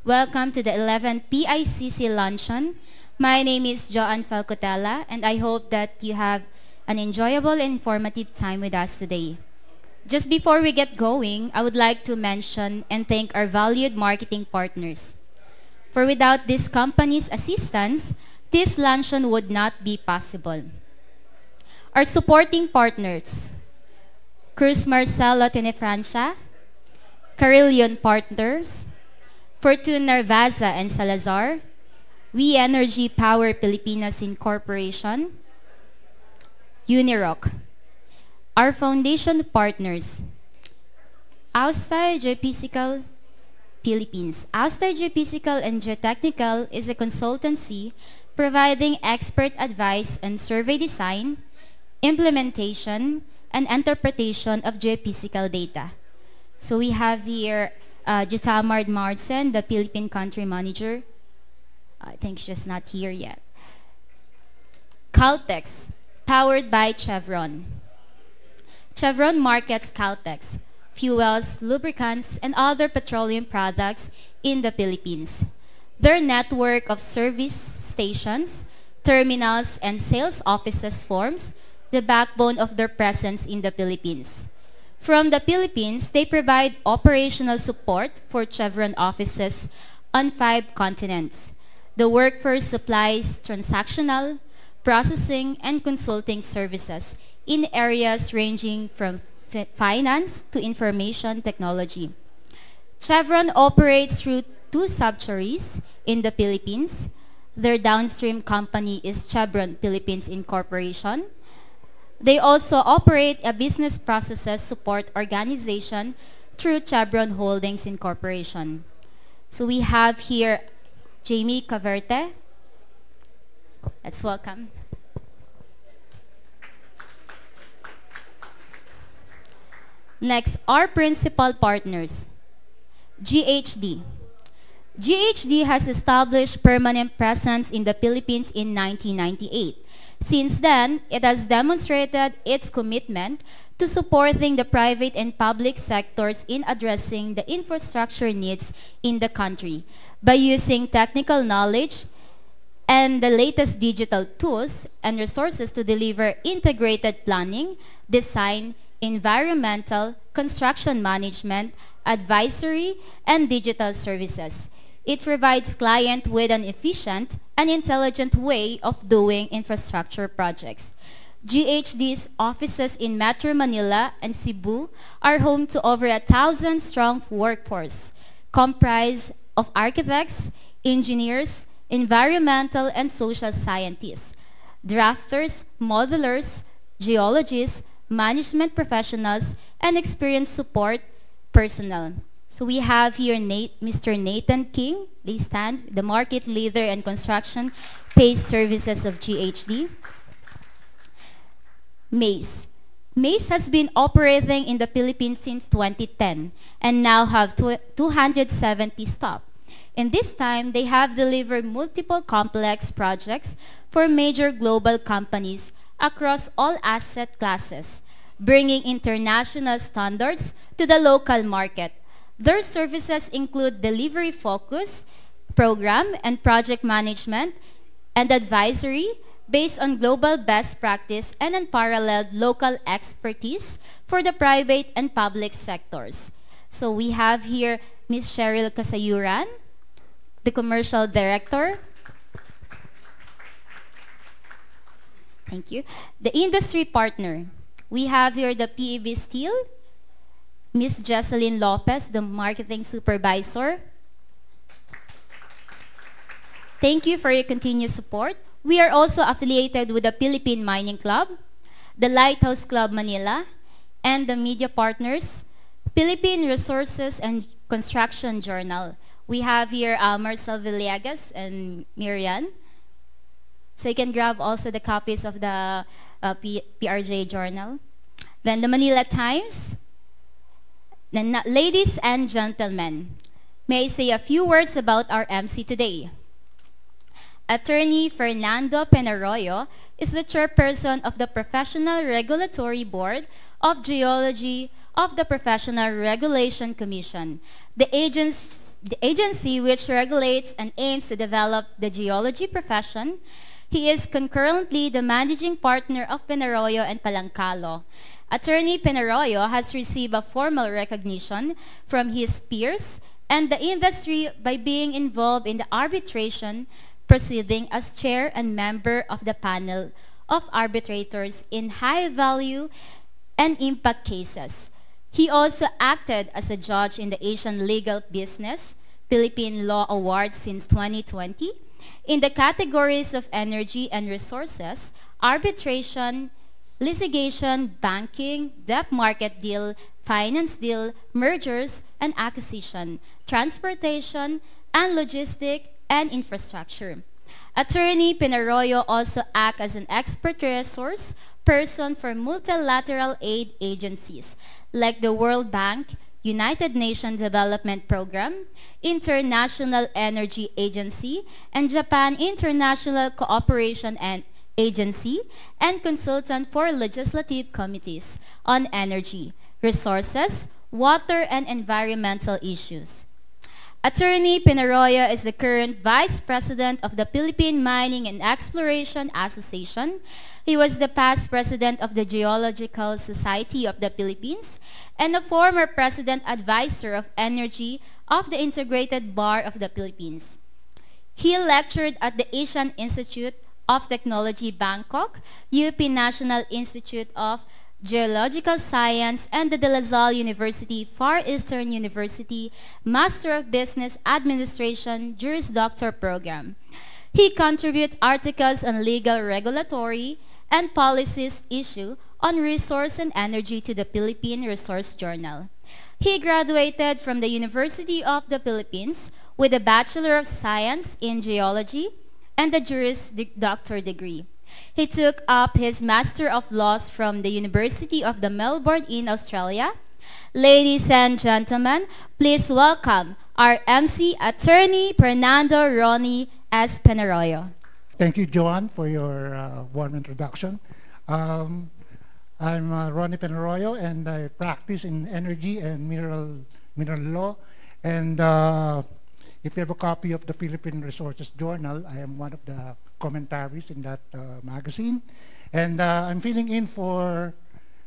Welcome to the 11th PICC Luncheon. My name is Joanne Falcotella, and I hope that you have an enjoyable and informative time with us today. Just before we get going, I would like to mention and thank our valued marketing partners. For without this company's assistance, this luncheon would not be possible. Our supporting partners, Cruz Marcelo Tenefrancia, Carillion Partners, Fortune Narvaza and Salazar, We Energy Power Pilipinas Incorporation, Unirock. Our foundation partners, Austar Geophysical Philippines. Austar Geophysical and Geotechnical is a consultancy providing expert advice on survey design, implementation, and interpretation of geophysical data. So we have here Jutamard Marsen, the Philippine Country Manager. I think she's not here yet. Caltex, powered by Chevron. Chevron markets Caltex, fuels, lubricants, and other petroleum products in the Philippines. Their network of service stations, terminals, and sales offices forms the backbone of their presence in the Philippines. From the Philippines, they provide operational support for Chevron offices on 5 continents. The workforce supplies transactional, processing, and consulting services in areas ranging from finance to information technology. Chevron operates through 2 subsidiaries in the Philippines. Their downstream company is Chevron Philippines Incorporation. They also operate a business processes support organization through Chevron Holdings Incorporation. So we have here Jamie Caverte. Let's welcome. Next, our principal partners, GHD. GHD has established permanent presence in the Philippines in 1998. Since then, it has demonstrated its commitment to supporting the private and public sectors in addressing the infrastructure needs in the country by using technical knowledge and the latest digital tools and resources to deliver integrated planning, design, environmental, construction management, advisory, and digital services. It provides clients with an efficient and intelligent way of doing infrastructure projects. GHD's offices in Metro Manila and Cebu are home to over 1,000-strong workforce, comprised of architects, engineers, environmental and social scientists, drafters, modelers, geologists, management professionals, and experienced support personnel. So we have here Mr. Nathan King, they stand, the market leader in construction PACE services of GHD. MACE. MACE has been operating in the Philippines since 2010 and now have 270 staff. In this time, they have delivered multiple complex projects for major global companies across all asset classes, bringing international standards to the local market. Their services include delivery focus, program and project management, and advisory based on global best practice and unparalleled local expertise for the private and public sectors. So we have here Ms. Cheryl Kasayuran, the Commercial Director. Thank you. The Industry Partner. We have here the PEB Steel, Ms. Jesseline Lopez, the Marketing Supervisor. Thank you for your continued support. We are also affiliated with the Philippine Mining Club, the Lighthouse Club Manila, and the media partners, Philippine Resources and Construction Journal. We have here Marcel Villegas and Miriam. So you can grab also the copies of the PRJ Journal. Then the Manila Times. Then, ladies and gentlemen, may I say a few words about our MC today. Attorney Fernando Penarroyo is the chairperson of the Professional Regulatory Board of Geology of the Professional Regulation Commission, the the agency which regulates and aims to develop the geology profession. He is concurrently the managing partner of Penarroyo and Palancalo. Attorney Penarroyo has received a formal recognition from his peers and the industry by being involved in the arbitration proceeding as chair and member of the panel of arbitrators in high value and impact cases. He also acted as a judge in the Asian Legal Business Philippine Law Awards since 2020 in the categories of energy and resources, arbitration, litigation, banking, debt market deal, finance deal, mergers and acquisition, transportation, and logistic and infrastructure. Attorney Penarroyo also acts as an expert resource person for multilateral aid agencies like the World Bank, United Nations Development Program, International Energy Agency, and Japan International Cooperation and Agency, and consultant for legislative committees on energy, resources, water, and environmental issues. Attorney Penarroyo is the current Vice President of the Philippine Mining and Exploration Association. He was the past President of the Geological Society of the Philippines and a former President Advisor of Energy of the Integrated Bar of the Philippines. He lectured at the Asian Institute of Technology Bangkok, UP National Institute of Geological Science, and the De La Salle University, Far Eastern University, Master of Business Administration, Juris Doctor program. He contributes articles on legal, regulatory, and policies issue on resource and energy to the Philippine Resource Journal. He graduated from the University of the Philippines with a Bachelor of Science in Geology and a Juris Doctor degree. He took up his Master of Laws from the University of the Melbourne in Australia. Ladies and gentlemen, please welcome our MC, Attorney Fernando Ronnie S. Penarroyo. Thank you, Joanne, for your warm introduction. I'm Ronnie Penarroyo, and I practice in energy and mineral law. And if you have a copy of the Philippine Resources Journal, I am one of the commentaries in that magazine. And I'm filling in for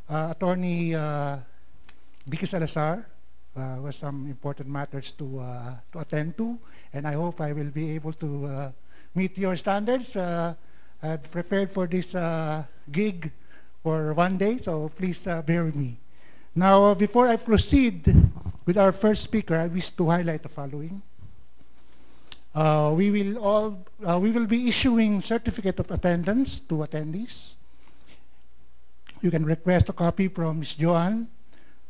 Attorney Vicky Salazar, who has some important matters to attend to. And I hope I will be able to meet your standards. I've prepared for this gig for one day, so please bear with me. Now, before I proceed with our first speaker, I wish to highlight the following. We will be issuing certificate of attendance to attendees. You can request a copy from Ms. Joanne.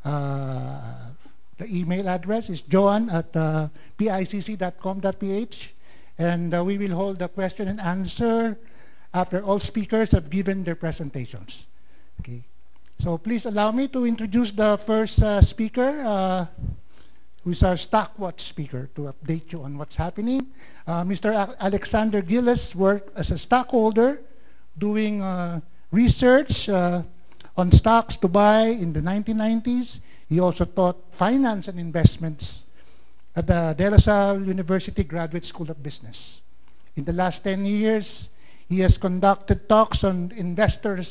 The email address is joanne@picc.com.ph, and we will hold a question and answer after all speakers have given their presentations. Okay. So please allow me to introduce the first speaker, who is our Stockwatch speaker, to update you on what's happening. Mr. Alexander Gilles worked as a stockholder doing research on stocks to buy in the 1990s. He also taught finance and investments at the De La Salle University Graduate School of Business. In the last 10 years, he has conducted talks on investor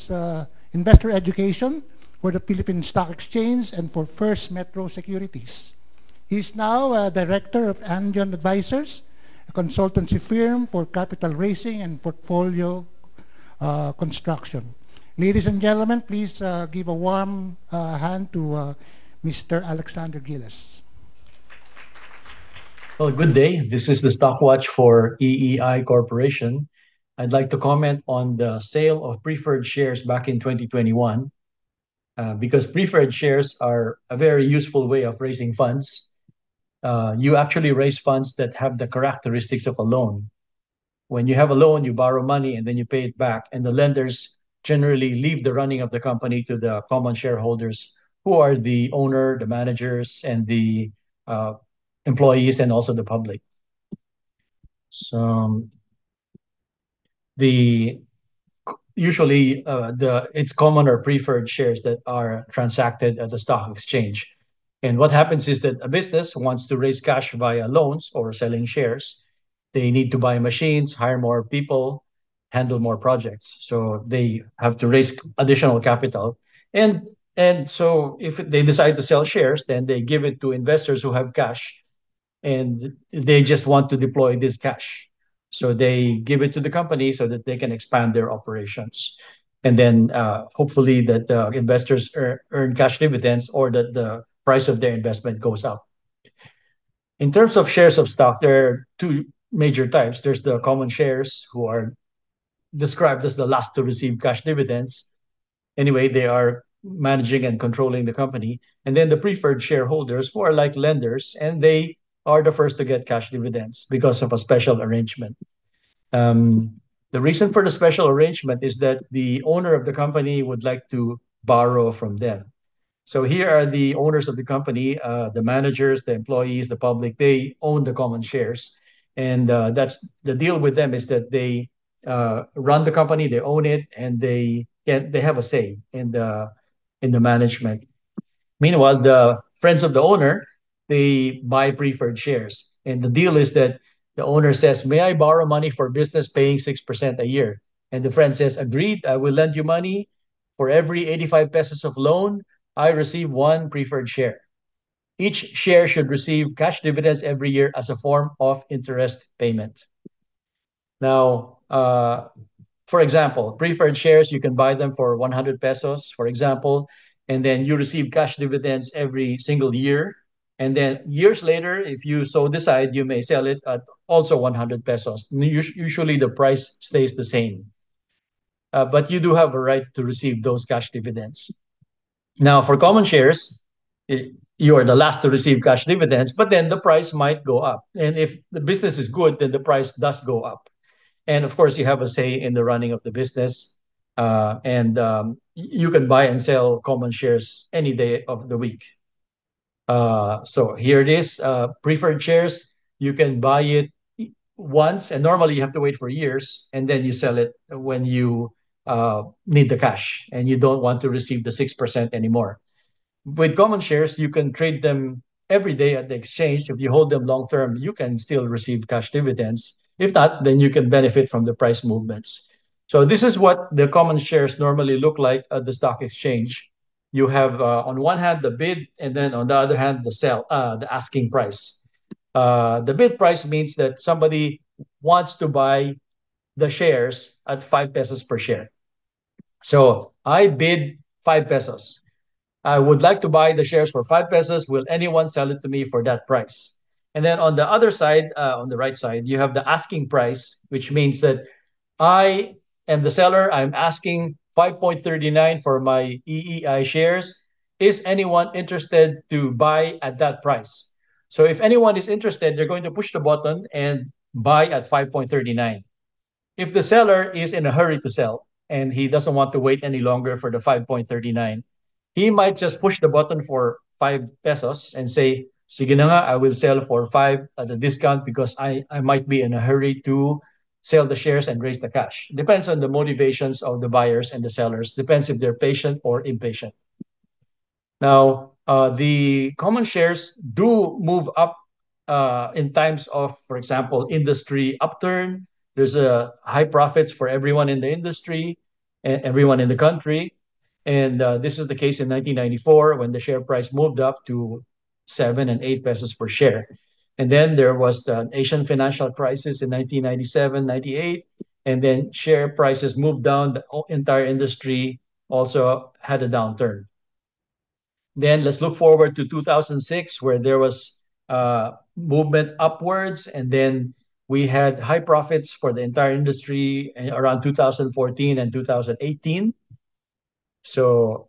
education for the Philippine Stock Exchange and for First Metro Securities. He is now director of Angion Advisors, a consultancy firm for capital raising and portfolio construction. Ladies and gentlemen, please give a warm hand to Mr. Alexander Gilles. Well, good day. This is the Stockwatch for EEI Corporation. I'd like to comment on the sale of preferred shares back in 2021, because preferred shares are a very useful way of raising funds. You actually raise funds that have the characteristics of a loan. When you have a loan, you borrow money and then you pay it back, and the lenders generally leave the running of the company to the common shareholders, who are the owner, the managers, and the employees, and also the public. So usually it's common or preferred shares that are transacted at the stock exchange. And what happens is that a business wants to raise cash via loans or selling shares. They need to buy machines, hire more people, handle more projects. So they have to raise additional capital. And so if they decide to sell shares, then they give it to investors who have cash and they just want to deploy this cash. So they give it to the company so that they can expand their operations. And then hopefully that investors earn cash dividends or that the price of their investment goes up. In terms of shares of stock, there are two major types. There's the common shares, who are described as the last to receive cash dividends. Anyway, they are managing and controlling the company. And then the preferred shareholders, who are like lenders, and they are the first to get cash dividends because of a special arrangement. The reason for the special arrangement is that the owner of the company would like to borrow from them. So here are the owners of the company, the managers, the employees, the public. They own the common shares, and that's the deal with them, is that they run the company, they own it, and they have a say in the management. Meanwhile, the friends of the owner, they buy preferred shares, and the deal is that the owner says, "May I borrow money for business paying 6% a year?" And the friend says, "Agreed, I will lend you money. For every 85 pesos of loan, I receive one preferred share. Each share should receive cash dividends every year as a form of interest payment." Now, for example, preferred shares, you can buy them for 100 pesos, for example, and then you receive cash dividends every single year. And then years later, if you so decide, you may sell it at also 100 pesos. Usually the price stays the same. But you do have a right to receive those cash dividends. Now, for common shares, you are the last to receive cash dividends, but then the price might go up. And if the business is good, then the price does go up. And of course, you have a say in the running of the business. You can buy and sell common shares any day of the week. So here it is, preferred shares. You can buy it once, and normally you have to wait for years, and then you sell it when you need the cash and you don't want to receive the 6% anymore. With common shares, you can trade them every day at the exchange. If you hold them long term, you can still receive cash dividends. If not, then you can benefit from the price movements. So this is what the common shares normally look like at the stock exchange. You have on one hand the bid, and then on the other hand the asking price. The bid price means that somebody wants to buy the shares at 5 pesos per share. So I bid 5 pesos. I would like to buy the shares for 5 pesos. Will anyone sell it to me for that price? And then on the other side, on the right side, you have the asking price, which means that I am the seller. I'm asking 5.39 for my EEI shares. Is anyone interested to buy at that price? So if anyone is interested, they're going to push the button and buy at 5.39. If the seller is in a hurry to sell and he doesn't want to wait any longer for the 5.39, he might just push the button for 5 pesos and say, "Sige na nga, I will sell for 5 at a discount because I might be in a hurry to sell the shares and raise the cash." Depends on the motivations of the buyers and the sellers. Depends if they're patient or impatient. Now, the common shares do move up in times of, for example, industry upturn. There's high profits for everyone in the industry and everyone in the country. And this is the case in 1994 when the share price moved up to 7 and 8 pesos per share. And then there was the Asian financial crisis in 1997, 98. And then share prices moved down. The entire industry also had a downturn. Then let's look forward to 2006, where there was movement upwards. And then we had high profits for the entire industry around 2014 and 2018. So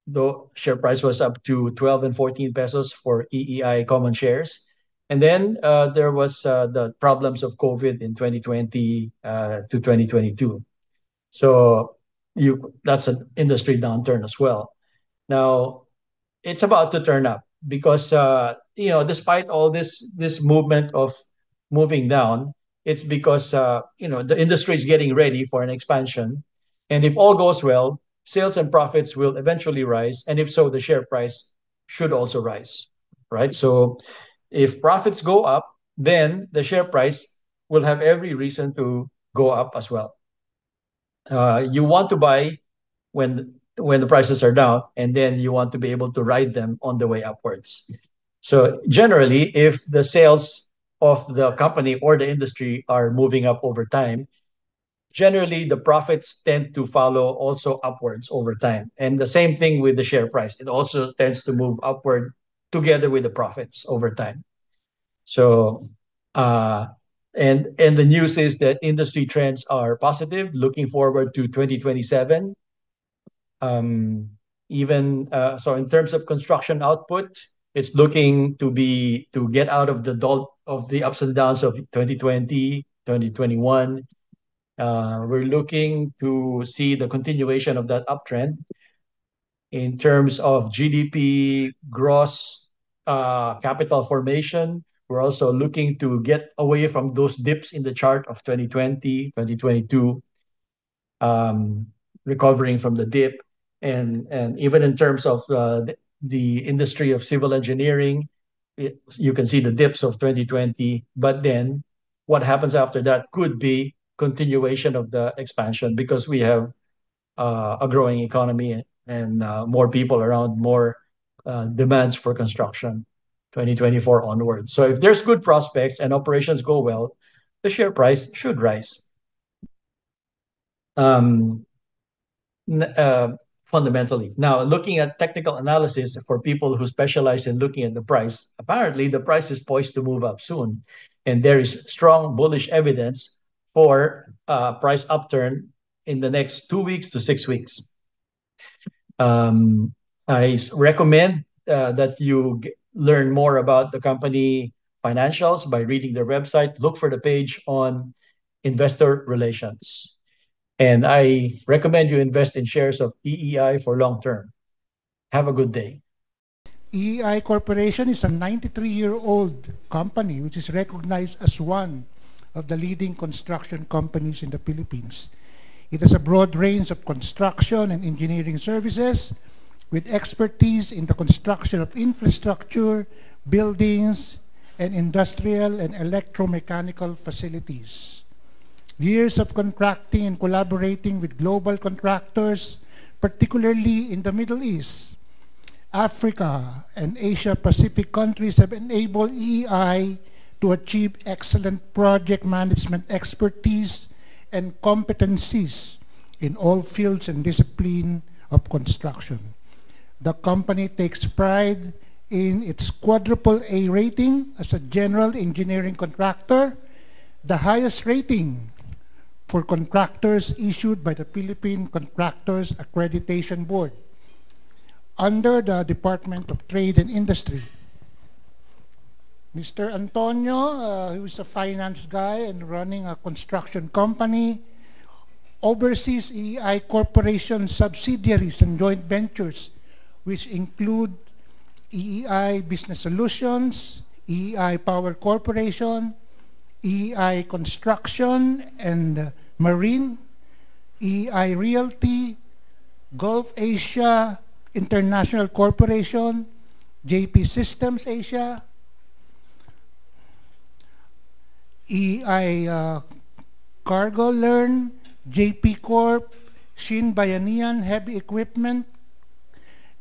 the share price was up to 12 and 14 pesos for EEI common shares. And then there was the problems of COVID in 2020 to 2022. So that's an industry downturn as well. Now, it's about to turn up because, despite all this movement of moving down, it's because, the industry is getting ready for an expansion. And if all goes well, sales and profits will eventually rise. And if so, the share price should also rise, right? So if profits go up, then the share price will have every reason to go up as well. You want to buy when the prices are down, and then you want to be able to ride them on the way upwards. So generally, if the sales of the company or the industry are moving up over time, generally the profits tend to follow also upwards over time. And the same thing with the share price. It also tends to move upward together with the profits over time. So and the news is that industry trends are positive, looking forward to 2027. Even so, in terms of construction output, it's looking to get out of the ups and downs of 2020, 2021. We're looking to see the continuation of that uptrend. In terms of GDP, gross capital formation, we're also looking to get away from those dips in the chart of 2020, 2022, recovering from the dip. And even in terms of the industry of civil engineering, you can see the dips of 2020, but then what happens after that could be continuation of the expansion, because we have a growing economy and more people around, more demands for construction 2024 onwards. So if there's good prospects and operations go well, the share price should rise. Fundamentally. Now, looking at technical analysis for people who specialize in looking at the price, apparently the price is poised to move up soon. And there is strong bullish evidence for price upturn in the next 2 weeks to 6 weeks. I recommend that you learn more about the company financials by reading their website. Look for the page on investor relations. And I recommend you invest in shares of EEI for long term. Have a good day. EEI Corporation is a 93-year-old company which is recognized as one of the leading construction companies in the Philippines. It has a broad range of construction and engineering services with expertise in the construction of infrastructure, buildings, and industrial and electromechanical facilities. Years of contracting and collaborating with global contractors, particularly in the Middle East, Africa, and Asia-Pacific countries have enabled EEI to achieve excellent project management expertise and competencies in all fields and discipline of construction. The company takes pride in its quadruple A rating as a general engineering contractor, the highest rating for contractors issued by the Philippine Contractors Accreditation Board under the Department of Trade and Industry. Mr. Antonio, who is a finance guy and running a construction company, oversees EEI Corporation subsidiaries and joint ventures, which include EEI Business Solutions, EEI Power Corporation, EEI Construction and Marine, EEI Realty, Gulf Asia International Corporation, JP Systems Asia, EEI Cargo Learn, JP Corp, Shin Bayanihan Heavy Equipment,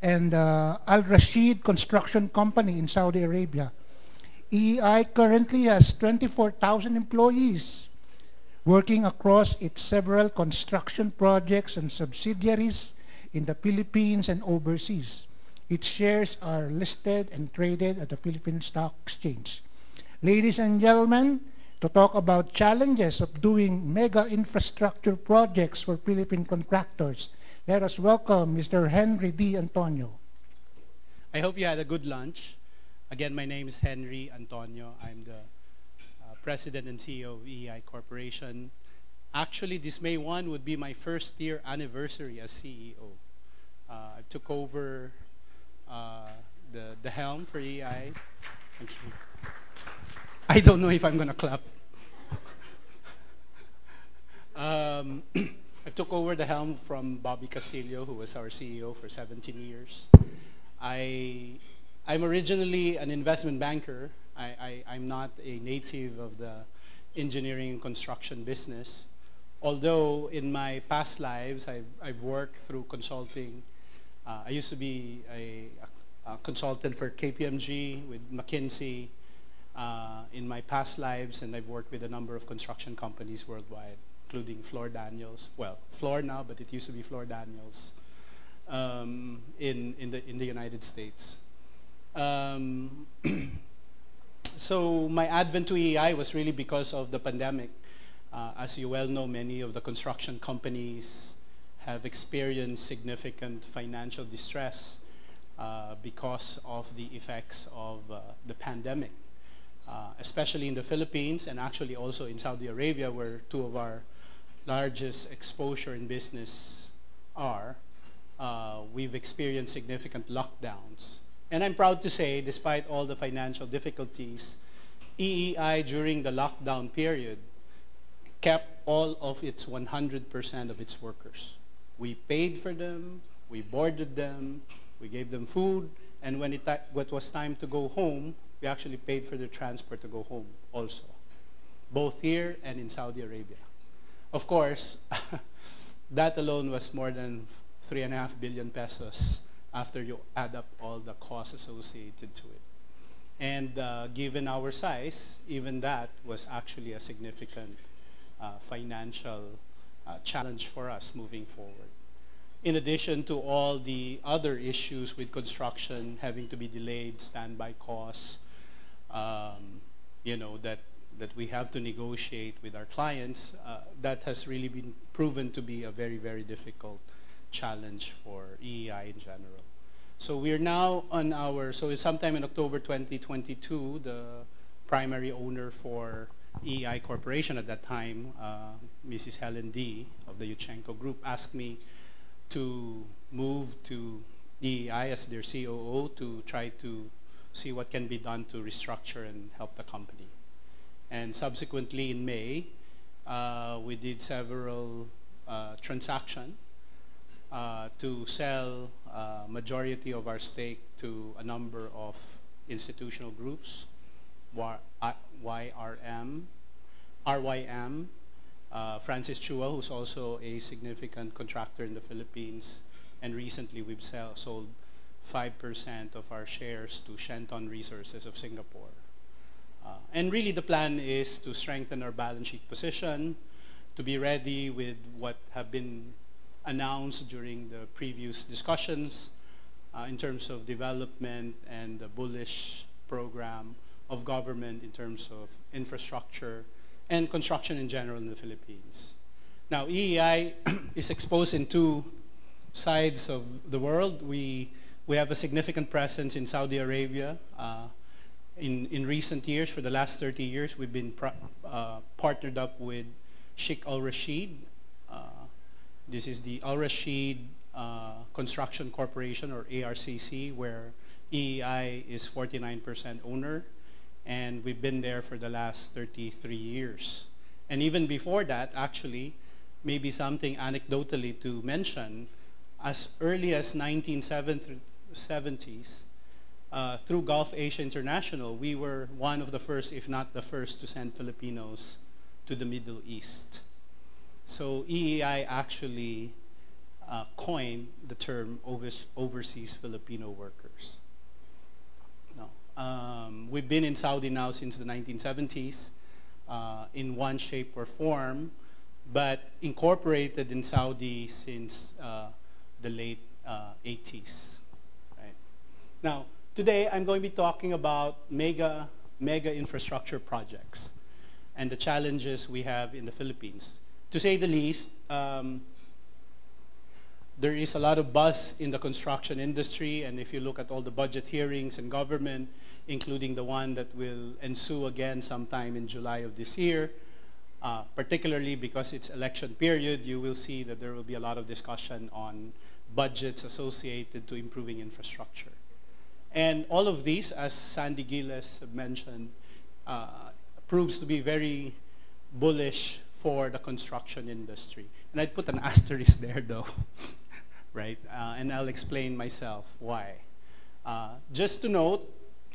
and Al Rashid Construction Company in Saudi Arabia. EEI currently has 24,000 employees working across its several construction projects and subsidiaries in the Philippines and overseas. Its shares are listed and traded at the Philippine Stock Exchange. Ladies and gentlemen, to talk about challenges of doing mega infrastructure projects for Philippine contractors, let us welcome Mr. Henry D. Antonio. I hope you had a good lunch. Again, my name is Henry Antonio. I'm the President and CEO of EEI Corporation. Actually, this May 1 would be my first year anniversary as CEO. I took over the helm for EEI. I don't know if I'm going to clap. I took over the helm from Bobby Castillo, who was our CEO for 17 years. I I'm originally an investment banker. I'm not a native of the engineering and construction business. Although in my past lives, I've worked through consulting. I used to be a consultant for KPMG with McKinsey in my past lives, and I've worked with a number of construction companies worldwide, including Floor Daniels. Well, Floor now, but it used to be Floor Daniels in the United States. So my advent to EEI was really because of the pandemic. As you well know, many of the construction companies have experienced significant financial distress because of the effects of the pandemic, especially in the Philippines and actually also in Saudi Arabia, where two of our largest exposure in business are. We've experienced significant lockdowns. And I'm proud to say, despite all the financial difficulties, EEI during the lockdown period kept all of its 100% of its workers. We paid for them, we boarded them, we gave them food, and when it was time to go home, we actually paid for their transport to go home also, both here and in Saudi Arabia. Of course, that alone was more than 3.5 billion pesos after you add up all the costs associated to it. And given our size, even that was actually a significant financial challenge for us moving forward. In addition to all the other issues with construction having to be delayed, standby costs, you know, that we have to negotiate with our clients, that has really been proven to be a very, very difficult challenge for EEI in general. So we're now on our, so it's sometime in October 2022, the primary owner for EEI Corporation at that time, Mrs. Helen D. of the Yuchenko Group, asked me to move to EEI as their COO to try to see what can be done to restructure and help the company. And subsequently in May, we did several transactions to sell majority of our stake to a number of institutional groups, RYM, Francis Chua, who's also a significant contractor in the Philippines, and recently we've sold 5% of our shares to Shenton Resources of Singapore. And really the plan is to strengthen our balance sheet position, to be ready with what have been announced during the previous discussions in terms of development and the bullish program of government in terms of infrastructure and construction in general in the Philippines. Now, EEI is exposed in two sides of the world. We have a significant presence in Saudi Arabia. In recent years, for the last 30 years, we've been partnered up with Sheikh Al Rashid. This is the Al Rashid Construction Corporation, or ARCC, where EEI is 49% owner, and we've been there for the last 33 years. And even before that, actually, maybe something anecdotally to mention, as early as 1970s, through Gulf Asia International, we were one of the first, if not the first, to send Filipinos to the Middle East. So EEI actually coined the term overseas Filipino workers. No. We've been in Saudi now since the 1970s in one shape or form, but incorporated in Saudi since the late 80s. Right? Now, today I'm going to be talking about mega infrastructure projects and the challenges we have in the Philippines. To say the least, there is a lot of buzz in the construction industry, and if you look at all the budget hearings in government, including the one that will ensue again sometime in July of this year, particularly because it's election period, you will see that there will be a lot of discussion on budgets associated to improving infrastructure. And all of these, as Sandy Giles mentioned, proves to be very bullish for the construction industry. And I'd put an asterisk there though, right? And I'll explain myself why. Just to note,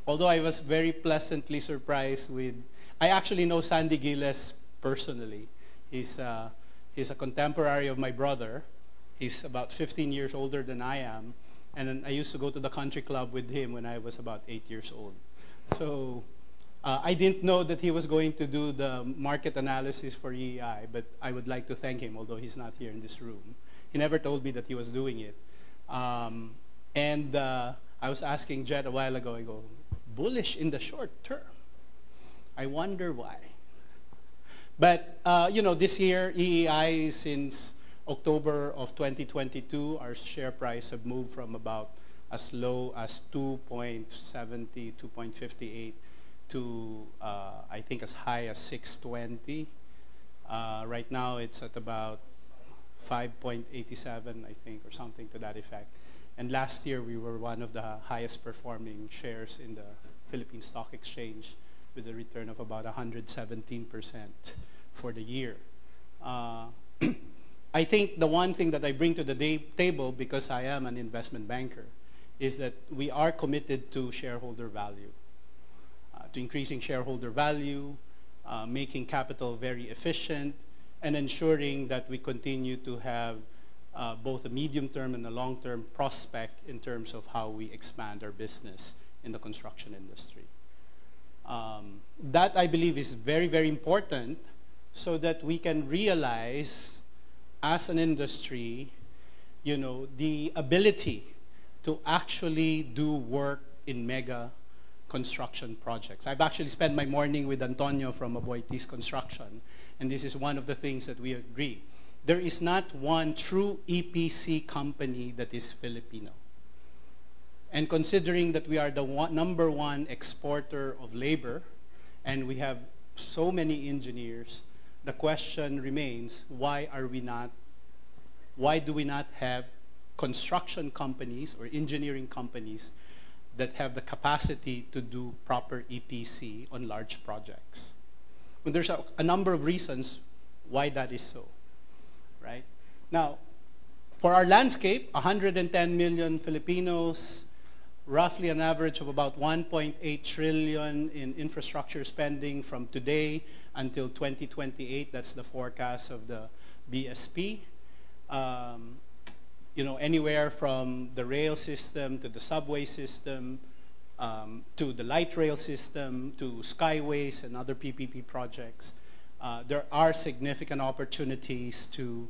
although I was very pleasantly surprised with, I actually know Sandy Giles personally. He's a contemporary of my brother. He's about 15 years older than I am. And then I used to go to the country club with him when I was about 8 years old. So I didn't know that he was going to do the market analysis for EEI, but I would like to thank him, although he's not here in this room. He never told me that he was doing it. I was asking Jet a while ago, I go, bullish in the short term. I wonder why. But, you know, this year, EEI, since October of 2022, our share price have moved from about as low as 2.70, 2.58 to, I think, as high as 620. Right now, it's at about 5.87, I think, or something to that effect. And last year, we were one of the highest performing shares in the Philippine Stock Exchange with a return of about 117% for the year. I think the one thing that I bring to the table, because I am an investment banker, is that we are committed to shareholder value, to increasing shareholder value, making capital very efficient, and ensuring that we continue to have both a medium-term and a long-term prospect in terms of how we expand our business in the construction industry. That, I believe, is very, very important so that we can realize as an industry, you know, the ability to actually do work in mega construction projects. I've actually spent my morning with Antonio from Aboitiz Construction, and this is one of the things that we agree. There is not one true EPC company that is Filipino. And considering that we are the number one exporter of labor, and we have so many engineers, the question remains, why do we not have construction companies or engineering companies that have the capacity to do proper EPC on large projects? Well, there's a number of reasons why that is so, right? Now, for our landscape, 110 million Filipinos, roughly an average of about 1.8 trillion in infrastructure spending from today until 2028. That's the forecast of the BSP. You know, anywhere from the rail system to the subway system, to the light rail system, to skyways and other PPP projects. There are significant opportunities to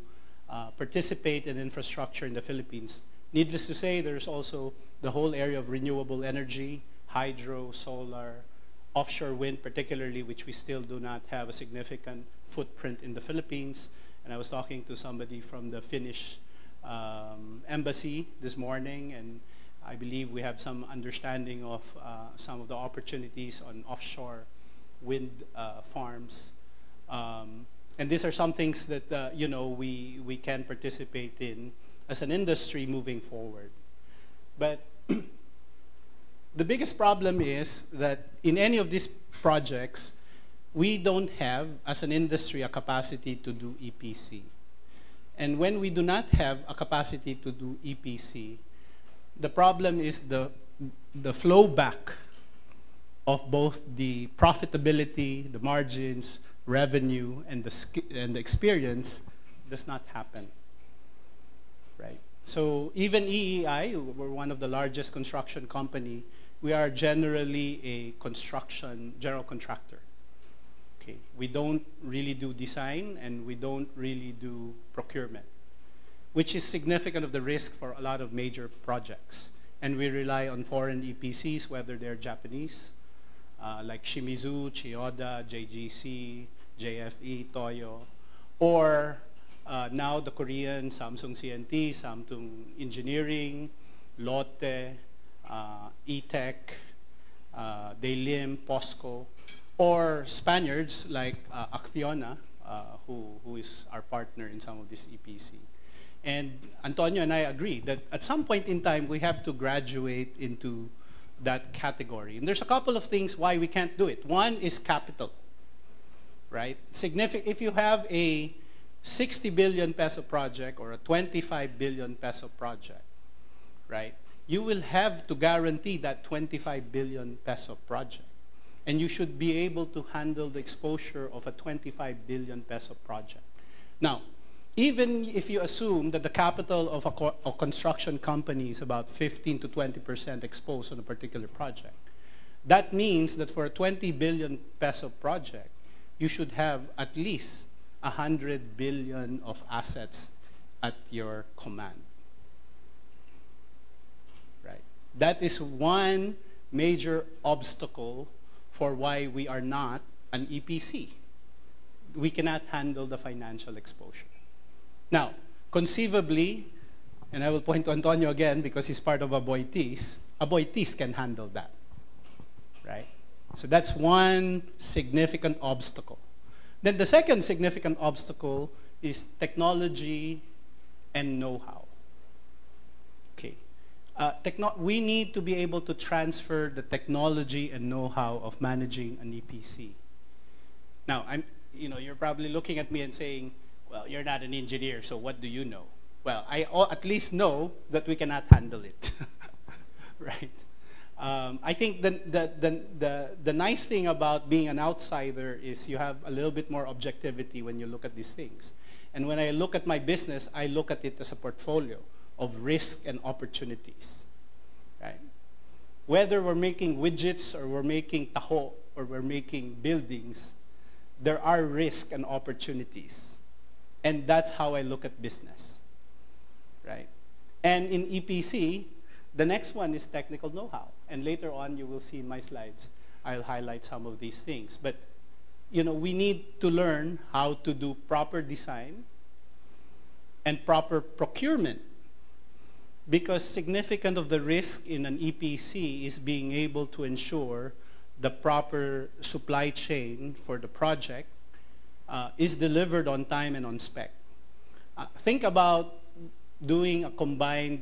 participate in infrastructure in the Philippines. Needless to say, there's also the whole area of renewable energy, hydro, solar, offshore wind particularly, which we still do not have a significant footprint in the Philippines. And I was talking to somebody from the Finnish embassy this morning, and I believe we have some understanding of some of the opportunities on offshore wind farms. And these are some things that you know, we can participate in as an industry moving forward. But the biggest problem is that in any of these projects, we don't have, as an industry, a capacity to do EPC. And when we do not have a capacity to do EPC, the problem is the flow back of both the profitability, the margins, revenue, and the experience does not happen, right? So even EEI, we're one of the largest construction company, we are generally a construction general contractor. Okay, we don't really do design and we don't really do procurement, which is significant of the risk for a lot of major projects. And we rely on foreign EPCs, whether they're Japanese, like Shimizu, Chiyoda, JGC, JFE, Toyo, or now the Korean Samsung C&T, Samsung Engineering, Lotte, E-Tech, Daylim, POSCO, or Spaniards like Acciona, who is our partner in some of this EPC. And Antonio and I agree that at some point in time, we have to graduate into that category. And there's a couple of things why we can't do it. One is capital, right? If you have a 60 billion peso project or a 25 billion peso project, right? you will have to guarantee that 25 billion peso project. And you should be able to handle the exposure of a 25 billion peso project. Now, even if you assume that the capital of a construction company is about 15 to 20% exposed on a particular project, that means that for a 20 billion peso project, you should have at least 100 billion of assets at your command. Right? That is one major obstacle for why we are not an EPC. We cannot handle the financial exposure. Now, conceivably, and I will point to Antonio again because he's part of Aboitiz can handle that, right? So that's one significant obstacle. Then the second significant obstacle is technology and know-how. Okay. We need to be able to transfer the technology and know-how of managing an EPC. Now, you're probably looking at me and saying, well, you're not an engineer, so what do you know? Well, I at least know that we cannot handle it, right? I think the nice thing about being an outsider is you have a little bit more objectivity when you look at these things. And when I look at my business, I look at it as a portfolio of risk and opportunities, right? Whether we're making widgets or we're making taho or we're making buildings, there are risks and opportunities. And that's how I look at business, right? And in EPC, the next one is technical know-how. And later on, you will see in my slides, I'll highlight some of these things. But, we need to learn how to do proper design and proper procurement, because significant of the risk in an EPC is being able to ensure the proper supply chain for the project is delivered on time and on spec. Think about doing a combined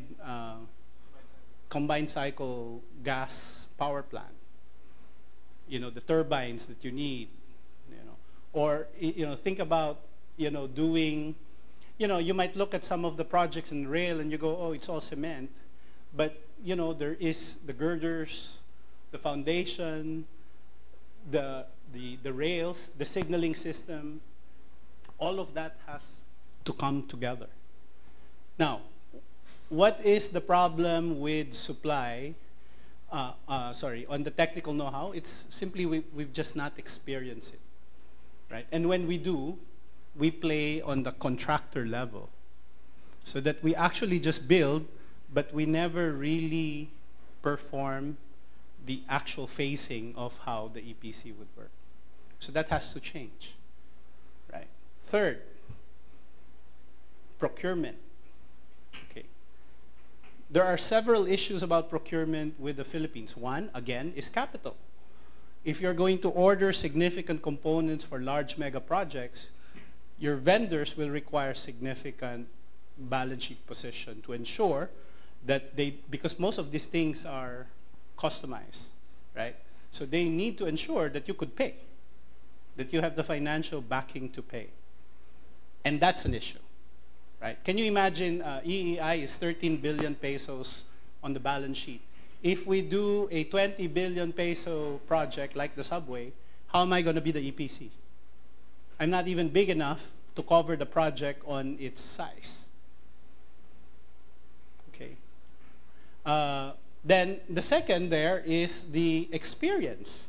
cycle gas power plant. The turbines that you need, or think about doing. You might look at some of the projects in rail and you go, oh, it's all cement, but there is the girders, the foundation, the rails, the signaling system. All of that has to come together. Now, what is the problem with supply? On the technical know-how, it's simply we've just not experienced it, right? And when we do, we play on the contractor level, so that we actually just build, but we never really perform the actual phasing of how the EPC would work. So that has to change, right? Third, procurement. Okay. There are several issues about procurement with the Philippines. One, again, is capital. If you're going to order significant components for large mega projects, your vendors will require significant balance sheet position to ensure that because most of these things are customized, right? So they need to ensure that you could pay, that you have the financial backing to pay. And that's an issue, right? Can you imagine EEI is 13 billion pesos on the balance sheet. If we do a 20 billion peso project like the subway, how am I going to be the EPC? I'm not even big enough to cover the project on its size. Okay. Then the second there is the experience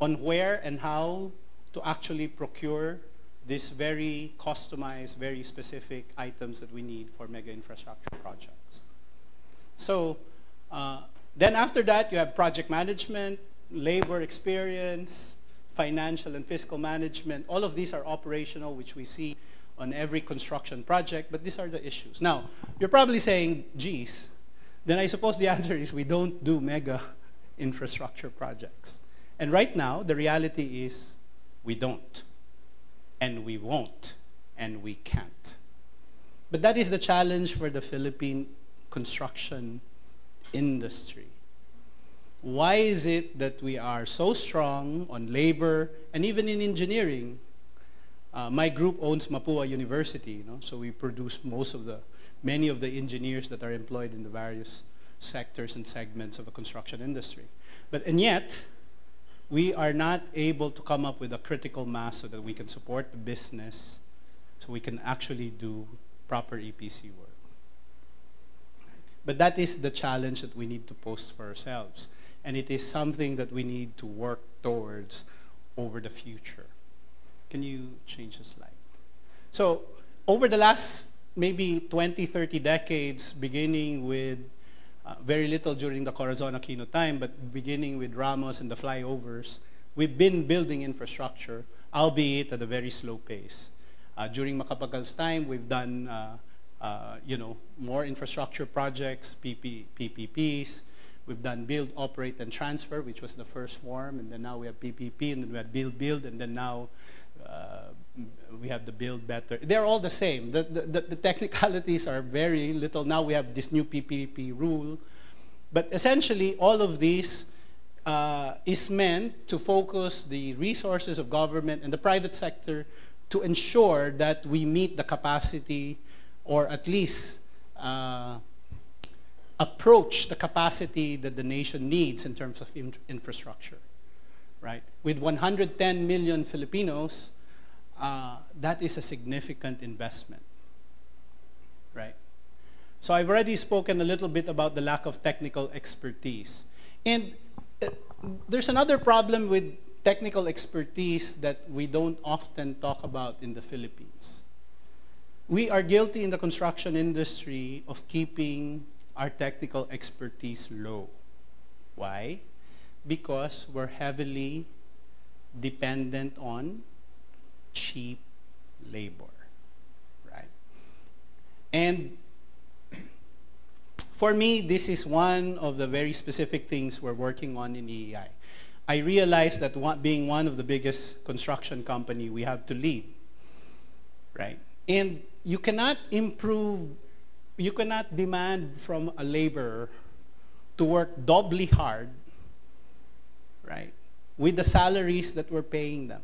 on where and how to actually procure these very customized, very specific items that we need for mega infrastructure projects. So then after that, you have project management, labor experience, financial and fiscal management. All of these are operational, which we see on every construction project, but these are the issues. Now, you're probably saying, geez, then I suppose the answer is we don't do mega infrastructure projects. And right now, the reality is we don't, and we won't, and we can't. But that is the challenge for the Philippine construction industry. Why is it that we are so strong on labor and even in engineering? My group owns Mapua University, so we produce many of the engineers that are employed in the various sectors and segments of the construction industry. And yet, we are not able to come up with a critical mass so that we can support the business, so we can actually do proper EPC work. But that is the challenge that we need to pose for ourselves. And it is something that we need to work towards over the future. Can you change the slide? So, over the last maybe 20, 30 decades, beginning with very little during the Corazon Aquino time, but beginning with Ramos and the flyovers, we've been building infrastructure, albeit at a very slow pace. During Macapagal's time, we've done more infrastructure projects, PPPs. We've done build, operate, and transfer, which was the first form, and then now we have PPP, and then we have build, and then now we have the build better. They're all the same. The technicalities are very little. Now we have this new PPP rule. But essentially, all of these is meant to focus the resources of government and the private sector to ensure that we meet the capacity, or at least approach the capacity that the nation needs in terms of infrastructure, right? With 110 million Filipinos, that is a significant investment, right? So I've already spoken a little bit about the lack of technical expertise. And there's another problem with technical expertise that we don't often talk about in the Philippines. We are guilty in the construction industry of keeping our technical expertise low. Why? Because we're heavily dependent on cheap labor, right? And for me, this is one of the very specific things we're working on in EEI. I realize that being one of the biggest construction company, we have to lead, right? And you cannot demand from a laborer to work doubly hard, right, with the salaries that we're paying them,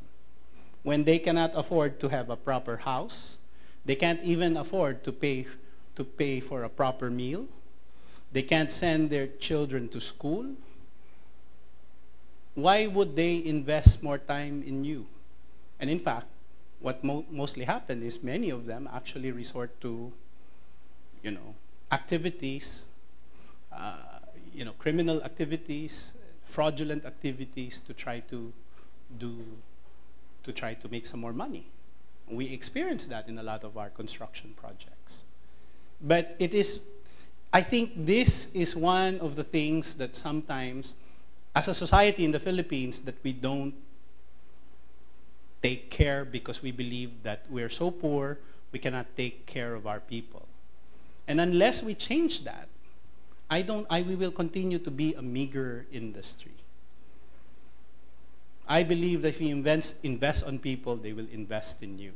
when they cannot afford to have a proper house, they can't even afford to pay for a proper meal, they can't send their children to school. Why would they invest more time in you? And in fact, what mostly happened is many of them actually resort to, activities, criminal activities, fraudulent activities to try to make some more money. We experience that in a lot of our construction projects. But I think this is one of the things that sometimes, as a society in the Philippines, that we don't take care because we believe that we're so poor, we cannot take care of our people. And unless we change that, we will continue to be a meager industry. I believe that if you invest on people, they will invest in you.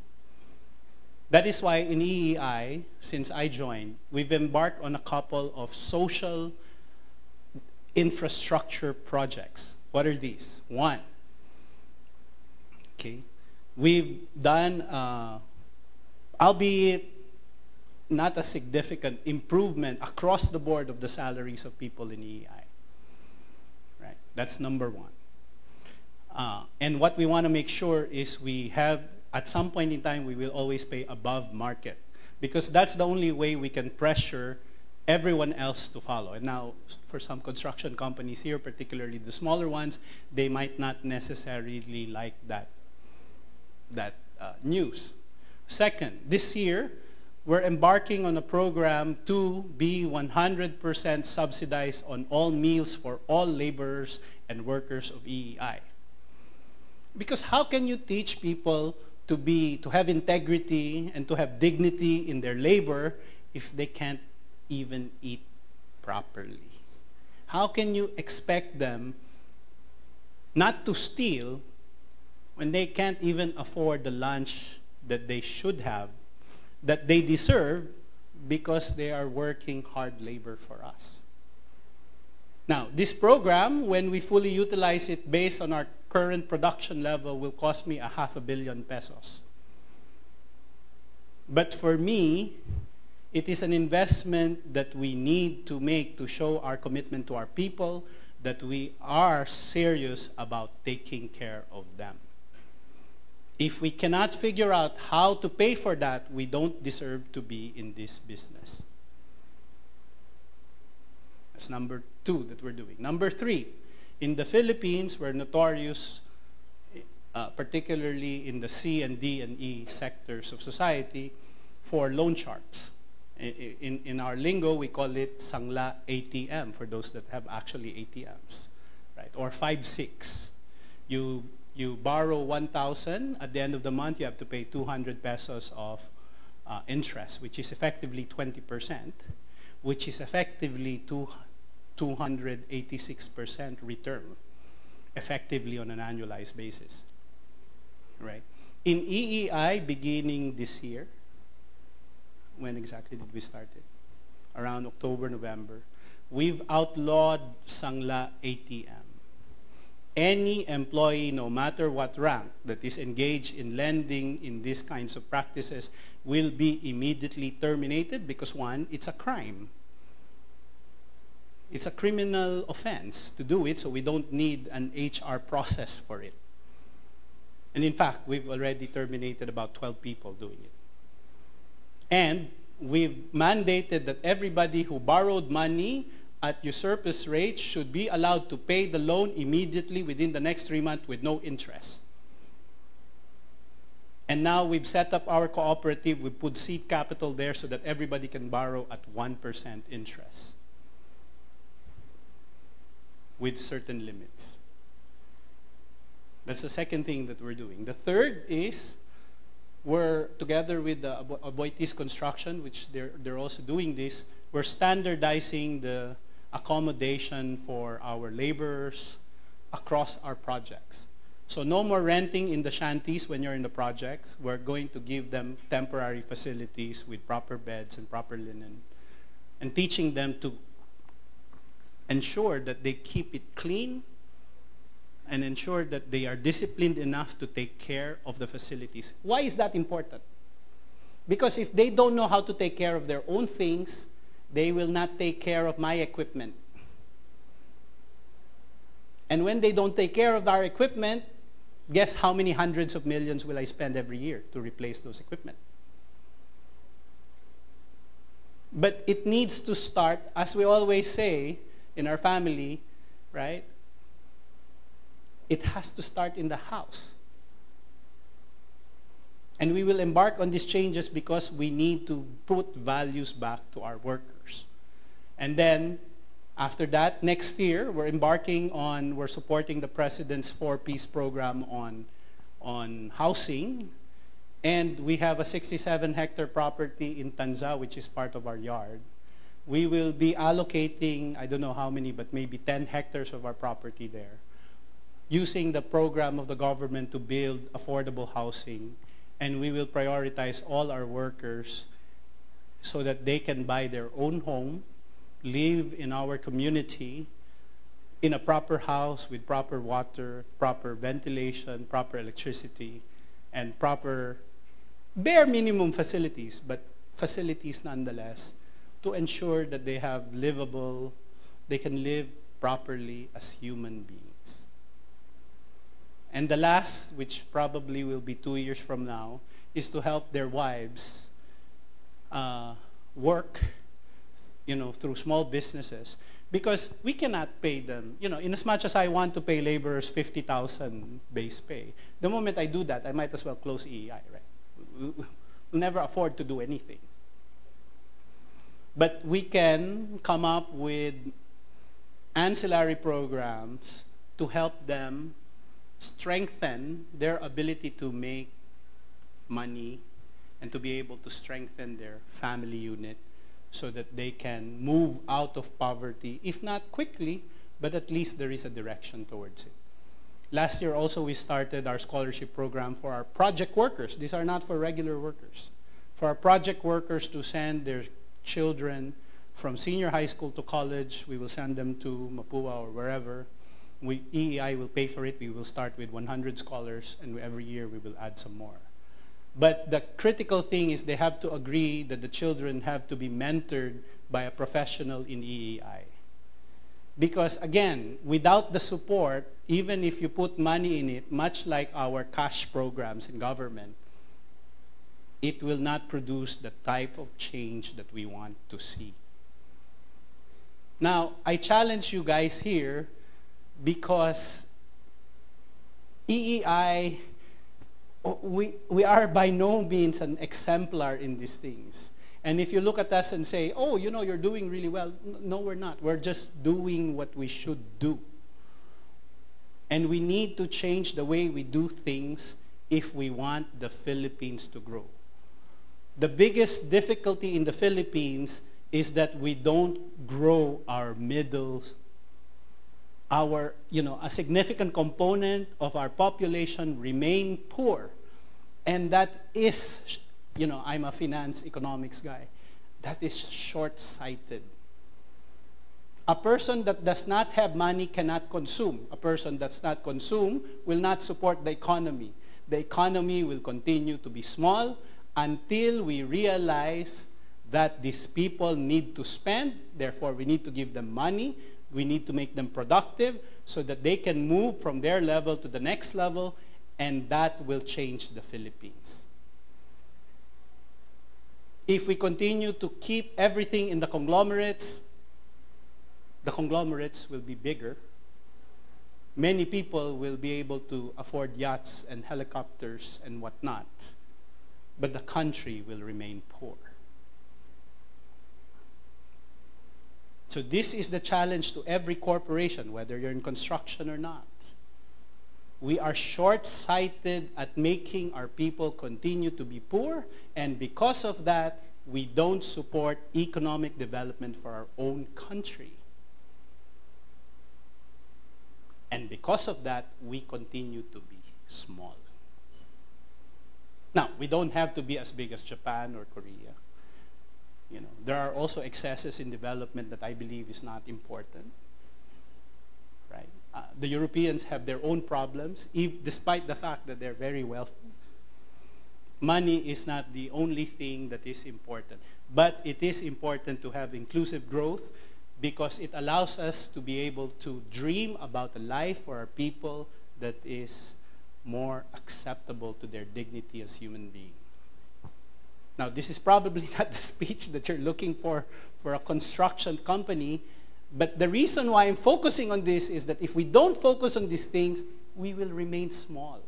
That is why in EEI, since I joined, we've embarked on a couple of social infrastructure projects. What are these? One, we've done, albeit not a significant improvement across the board of the salaries of people in EEI. Right? That's number one. And what we want to make sure is we have, at some point in time, we will always pay above market, because that's the only way we can pressure everyone else to follow. And now, for some construction companies here, particularly the smaller ones, they might not necessarily like that news. Second, this year, we're embarking on a program to be 100% subsidized on all meals for all laborers and workers of EEI. Because how can you teach people to have integrity and to have dignity in their labor if they can't even eat properly? How can you expect them not to steal when they can't even afford the lunch that they should have, that they deserve, because they are working hard labor for us? Now, this program, when we fully utilize it based on our current production level, will cost me 500 million pesos. But for me, It is an investment that we need to make to show our commitment to our people, that we are serious about taking care of them. If we cannot figure out how to pay for that, we don't deserve to be in this business. That's number 2 that we're doing. Number 3, in the Philippines, we're notorious, particularly in the C and D and E sectors of society, for loan sharks. In our lingo, we call it Sangla ATM, for those that have actually ATMs, right? Or 5-6. You borrow 1,000, at the end of the month, you have to pay 200 pesos of interest, which is effectively 20%, which is effectively 286% return, effectively on an annualized basis, right? In EEI, beginning this year, when exactly did we start it? Around October, November. We've outlawed Sangla ATM. Any employee, no matter what rank, that is engaged in lending in these kinds of practices will be immediately terminated because, one, it's a crime. It's a criminal offense to do it, so we don't need an HR process for it. And in fact, we've already terminated about 12 people doing it. And we've mandated that everybody who borrowed money at usurpous rates should be allowed to pay the loan immediately within the next 3 months with no interest. And now we've set up our cooperative, we put seed capital there so that everybody can borrow at 1% interest with certain limits. That's the second thing that we're doing. The third is, we're together with the Aboitiz Construction, which they're also doing this, we're standardizing the accommodation for our laborers across our projects. So no more renting in the shanties when you're in the projects. We're going to give them temporary facilities with proper beds and proper linen, and teaching them to ensure that they keep it clean and ensure that they are disciplined enough to take care of the facilities. Why is that important? Because if they don't know how to take care of their own things, they will not take care of my equipment. And when they don't take care of our equipment, guess how many hundreds of millions will I spend every year to replace those equipment? But it needs to start, as we always say in our family, right? It has to start in the house. And we will embark on these changes because we need to put values back to our workers. And then, after that, next year, we're supporting the President's 4-piece program on housing. And we have a 67-hectare property in Tanza, which is part of our yard. We will be allocating, I don't know how many, but maybe 10 hectares of our property there, using the program of the government to build affordable housing. And we will prioritize all our workers so that they can buy their own home, live in our community in a proper house with proper water, proper ventilation, proper electricity, and proper bare minimum facilities, but facilities nonetheless, to ensure that they can live properly as human beings. And the last, which probably will be 2 years from now, is to help their wives work, through small businesses. Because we cannot pay them, in as much as I want to pay laborers 50,000 base pay, the moment I do that, I might as well close EEI, right? We'll never afford to do anything. But we can come up with ancillary programs to help them strengthen their ability to make money and to be able to strengthen their family unit so that they can move out of poverty, if not quickly, but at least there is a direction towards it. Last year also we started our scholarship program for our project workers. These are not for regular workers. For our project workers to send their children from senior high school to college, we will send them to Mapua or wherever. EEI will pay for it. We will start with 100 scholars, and every year we will add some more. But the critical thing is they have to agree that the children have to be mentored by a professional in EEI. Because again, without the support, even if you put money in it, much like our cash programs in government, it will not produce the type of change that we want to see. Now, I challenge you guys here because EEI, we are by no means an exemplar in these things. And if you look at us and say, oh, you know, you're doing really well. No, we're not. We're just doing what we should do. And we need to change the way we do things if we want the Philippines to grow. The biggest difficulty in the Philippines is that we don't grow our middle. A significant component of our population remain poor. And that is, I'm a finance economics guy. That is short-sighted. A person that does not have money cannot consume. A person that does not consume will not support the economy. The economy will continue to be small until we realize that these people need to spend. Therefore, we need to give them money. We need to make them productive so that they can move from their level to the next level, and that will change the Philippines. If we continue to keep everything in the conglomerates will be bigger. Many people will be able to afford yachts and helicopters and whatnot, but the country will remain poor. So this is the challenge to every corporation, whether you're in construction or not. We are short-sighted at making our people continue to be poor, and because of that, we don't support economic development for our own country. And because of that, we continue to be small. Now, we don't have to be as big as Japan or Korea. There are also excesses in development that I believe is not important. Right? The Europeans have their own problems, despite the fact that they're very wealthy. Money is not the only thing that is important. But it is important to have inclusive growth because it allows us to be able to dream about a life for our people that is more acceptable to their dignity as human beings. Now, this is probably not the speech that you're looking for a construction company, but the reason why I'm focusing on this is that if we don't focus on these things, we will remain small.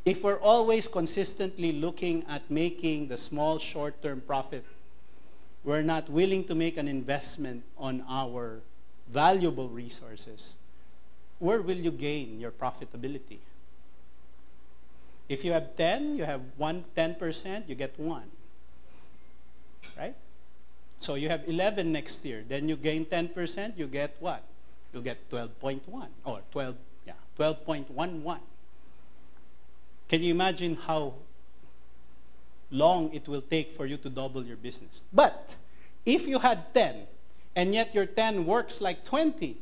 If we're always consistently looking at making the small short-term profit, we're not willing to make an investment on our valuable resources, where will you gain your profitability? If you have 10, you have 10%, you get 1. Right? So you have 11 next year. Then you gain 10%, you get what? You'll get 12.1 or 12.11. Can you imagine how long it will take for you to double your business? But if you had 10 and yet your 10 works like 20,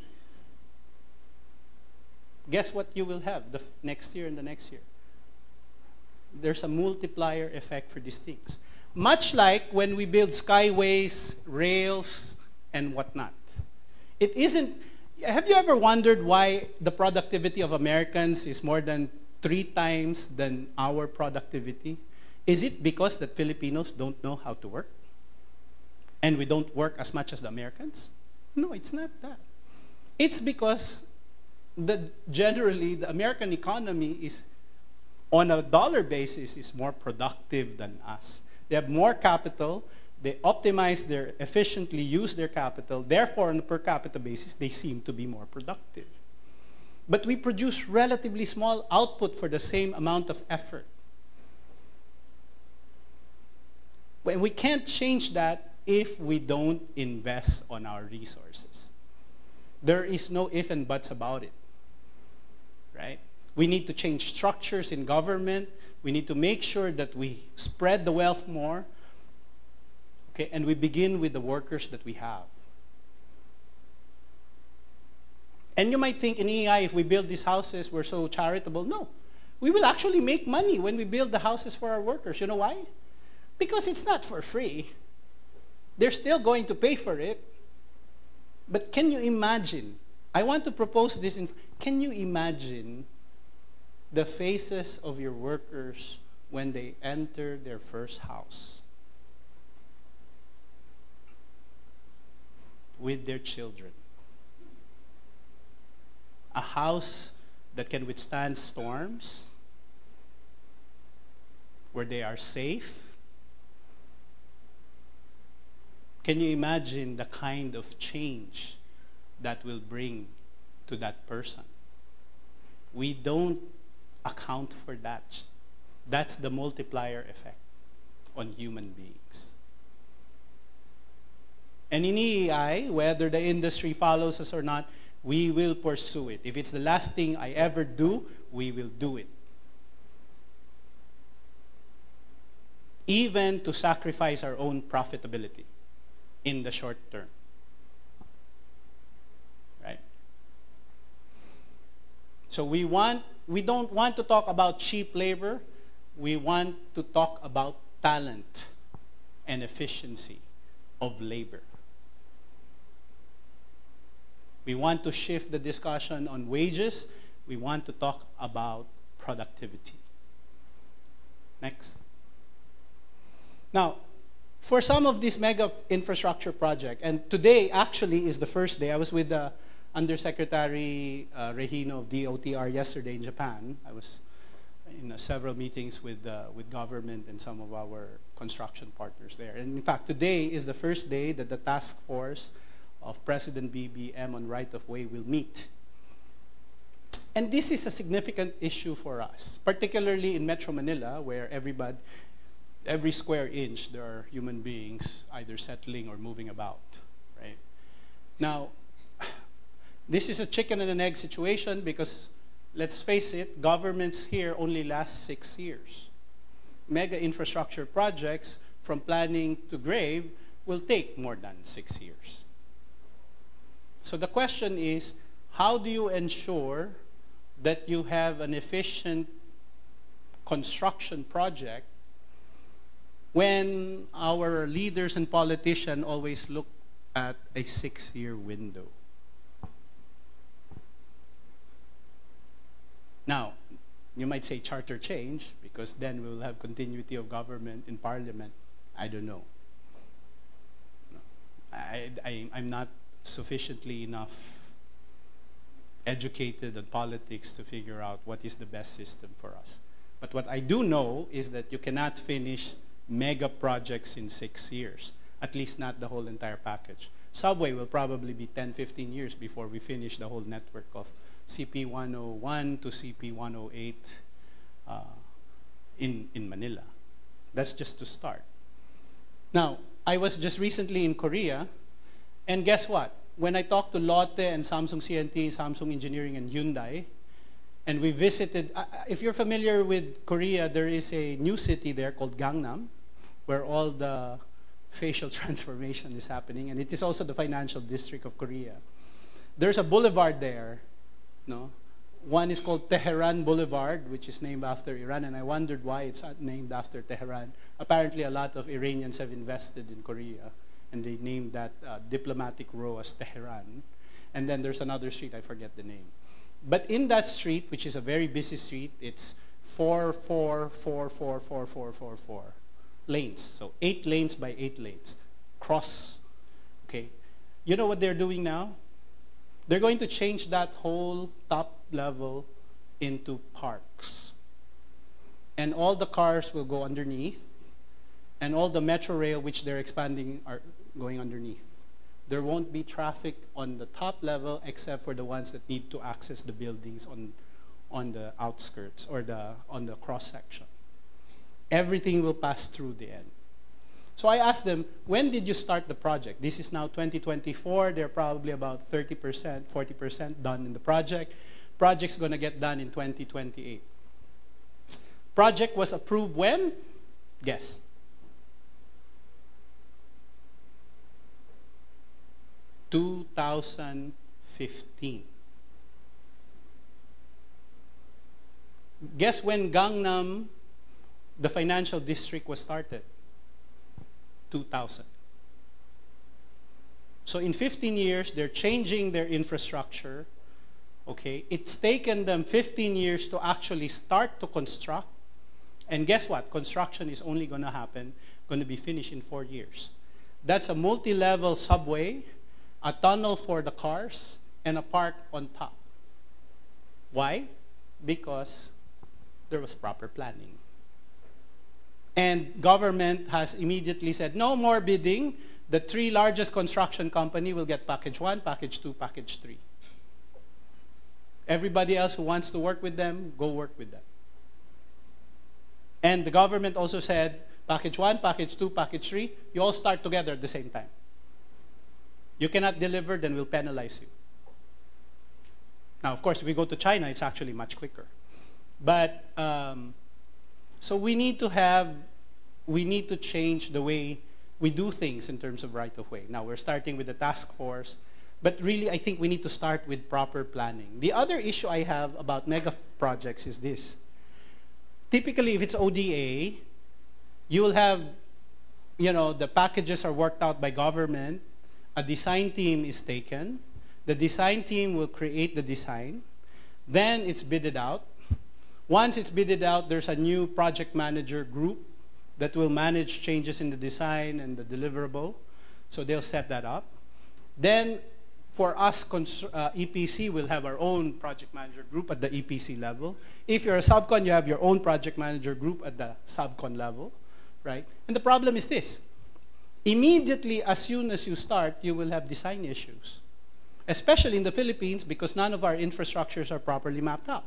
guess what you will have the next year and the next year? There's a multiplier effect for these things. Much like when we build skyways, rails, and whatnot. It isn't, have you ever wondered why the productivity of Americans is more than 3 times than our productivity? Is it because the Filipinos don't know how to work? And we don't work as much as the Americans? No, it's not that. It's because generally the American economy is, on a dollar basis, is more productive than us. They have more capital, they efficiently use their capital, therefore on a per capita basis, they seem to be more productive. But we produce relatively small output for the same amount of effort. When we can't change that if we don't invest on our resources. There is no if and buts about it, right? We need to change structures in government. We need to make sure that we spread the wealth more. Okay, and we begin with the workers that we have. And you might think in EI, if we build these houses, we're so charitable. No. We will actually make money when we build the houses for our workers. You know why? Because it's not for free. They're still going to pay for it. But can you imagine? I want to propose this. Can you imagine the faces of your workers when they enter their first house with their children? A house that can withstand storms, where they are safe. Can you imagine the kind of change that will bring to that person? We don't account for that. That's the multiplier effect on human beings. And in EEI, whether the industry follows us or not, we will pursue it. If it's the last thing I ever do, we will do it. Even to sacrifice our own profitability in the short term. Right? So we don't want to talk about cheap labor. We want to talk about talent and efficiency of labor. We want to shift the discussion on wages. We want to talk about productivity. Next. Now, for some of these mega infrastructure projects, and today actually is the first day. I was with Undersecretary Regino of DOTR yesterday in Japan. I was in several meetings with government and some of our construction partners there. And in fact, today is the first day that the task force of President BBM on right-of-way will meet. And this is a significant issue for us, particularly in Metro Manila, where every square inch, there are human beings either settling or moving about, right? Now, this is a chicken and an egg situation because, let's face it, governments here only last 6 years. Mega infrastructure projects, from planning to grave, will take more than 6 years. So the question is, how do you ensure that you have an efficient construction project when our leaders and politicians always look at a 6-year window? Now, you might say charter change, because then we will have continuity of government in parliament. I don't know. I'm not sufficiently enough educated on politics to figure out what is the best system for us. But what I do know is that you cannot finish mega projects in 6 years, at least not the whole entire package. Subway will probably be 10, 15 years before we finish the whole network of CP101 to CP108 in Manila. That's just to start. Now, I was just recently in Korea, and guess what? When I talked to Lotte and Samsung C&T, Samsung Engineering, and Hyundai, and we visited, if you're familiar with Korea, there is a new city there called Gangnam, where all the facial transformation is happening, and it is also the financial district of Korea. There's a boulevard there, no? One is called Tehran Boulevard, which is named after Iran, and I wondered why it's not named after Tehran. Apparently, a lot of Iranians have invested in Korea, and they named that diplomatic row as Tehran. And then there's another street, I forget the name. But in that street, which is a very busy street, it's 4, 4, 4, 4, 4, 4, 4, 4 lanes. So 8 lanes by 8 lanes. Cross. Okay. You know what they're doing now? They're going to change that whole top level into parks. And all the cars will go underneath, and all the metro rail, which they're expanding, are going underneath. There won't be traffic on the top level except for the ones that need to access the buildings on the outskirts or on the cross section. Everything will pass through the end. So I asked them, when did you start the project? This is now 2024. They're probably about 30%, 40% done in the project. Project's going to get done in 2028. Project was approved when? Guess. 2015. Guess when Gangnam, the financial district, was started? 2000. So in 15 years, they're changing their infrastructure. Okay, it's taken them 15 years to actually start to construct. And guess what? Construction is only going to be finished in 4 years. That's a multi-level subway, a tunnel for the cars, and a park on top. Why? Because there was proper planning. And government has immediately said, no more bidding. The 3 largest construction company will get package 1, package 2, package 3. Everybody else who wants to work with them, go work with them. And the government also said, package 1, package 2, package 3, you all start together at the same time. You cannot deliver, then we'll penalize you. Now, of course, if we go to China, it's actually much quicker. But, so we need to change the way we do things in terms of right-of-way. Now, we're starting with the task force. But really, I think we need to start with proper planning. The other issue I have about mega projects is this. Typically, if it's ODA, you will have, the packages are worked out by government. A design team is taken. The design team will create the design. Then it's bidded out. Once it's bidded out, there's a new project manager group that will manage changes in the design and the deliverable. So they'll set that up. Then, for us, EPC will have our own project manager group at the EPC level. If you're a subcon, you have your own project manager group at the subcon level, right? And the problem is this. Immediately, as soon as you start, you will have design issues, especially in the Philippines, because none of our infrastructures are properly mapped out.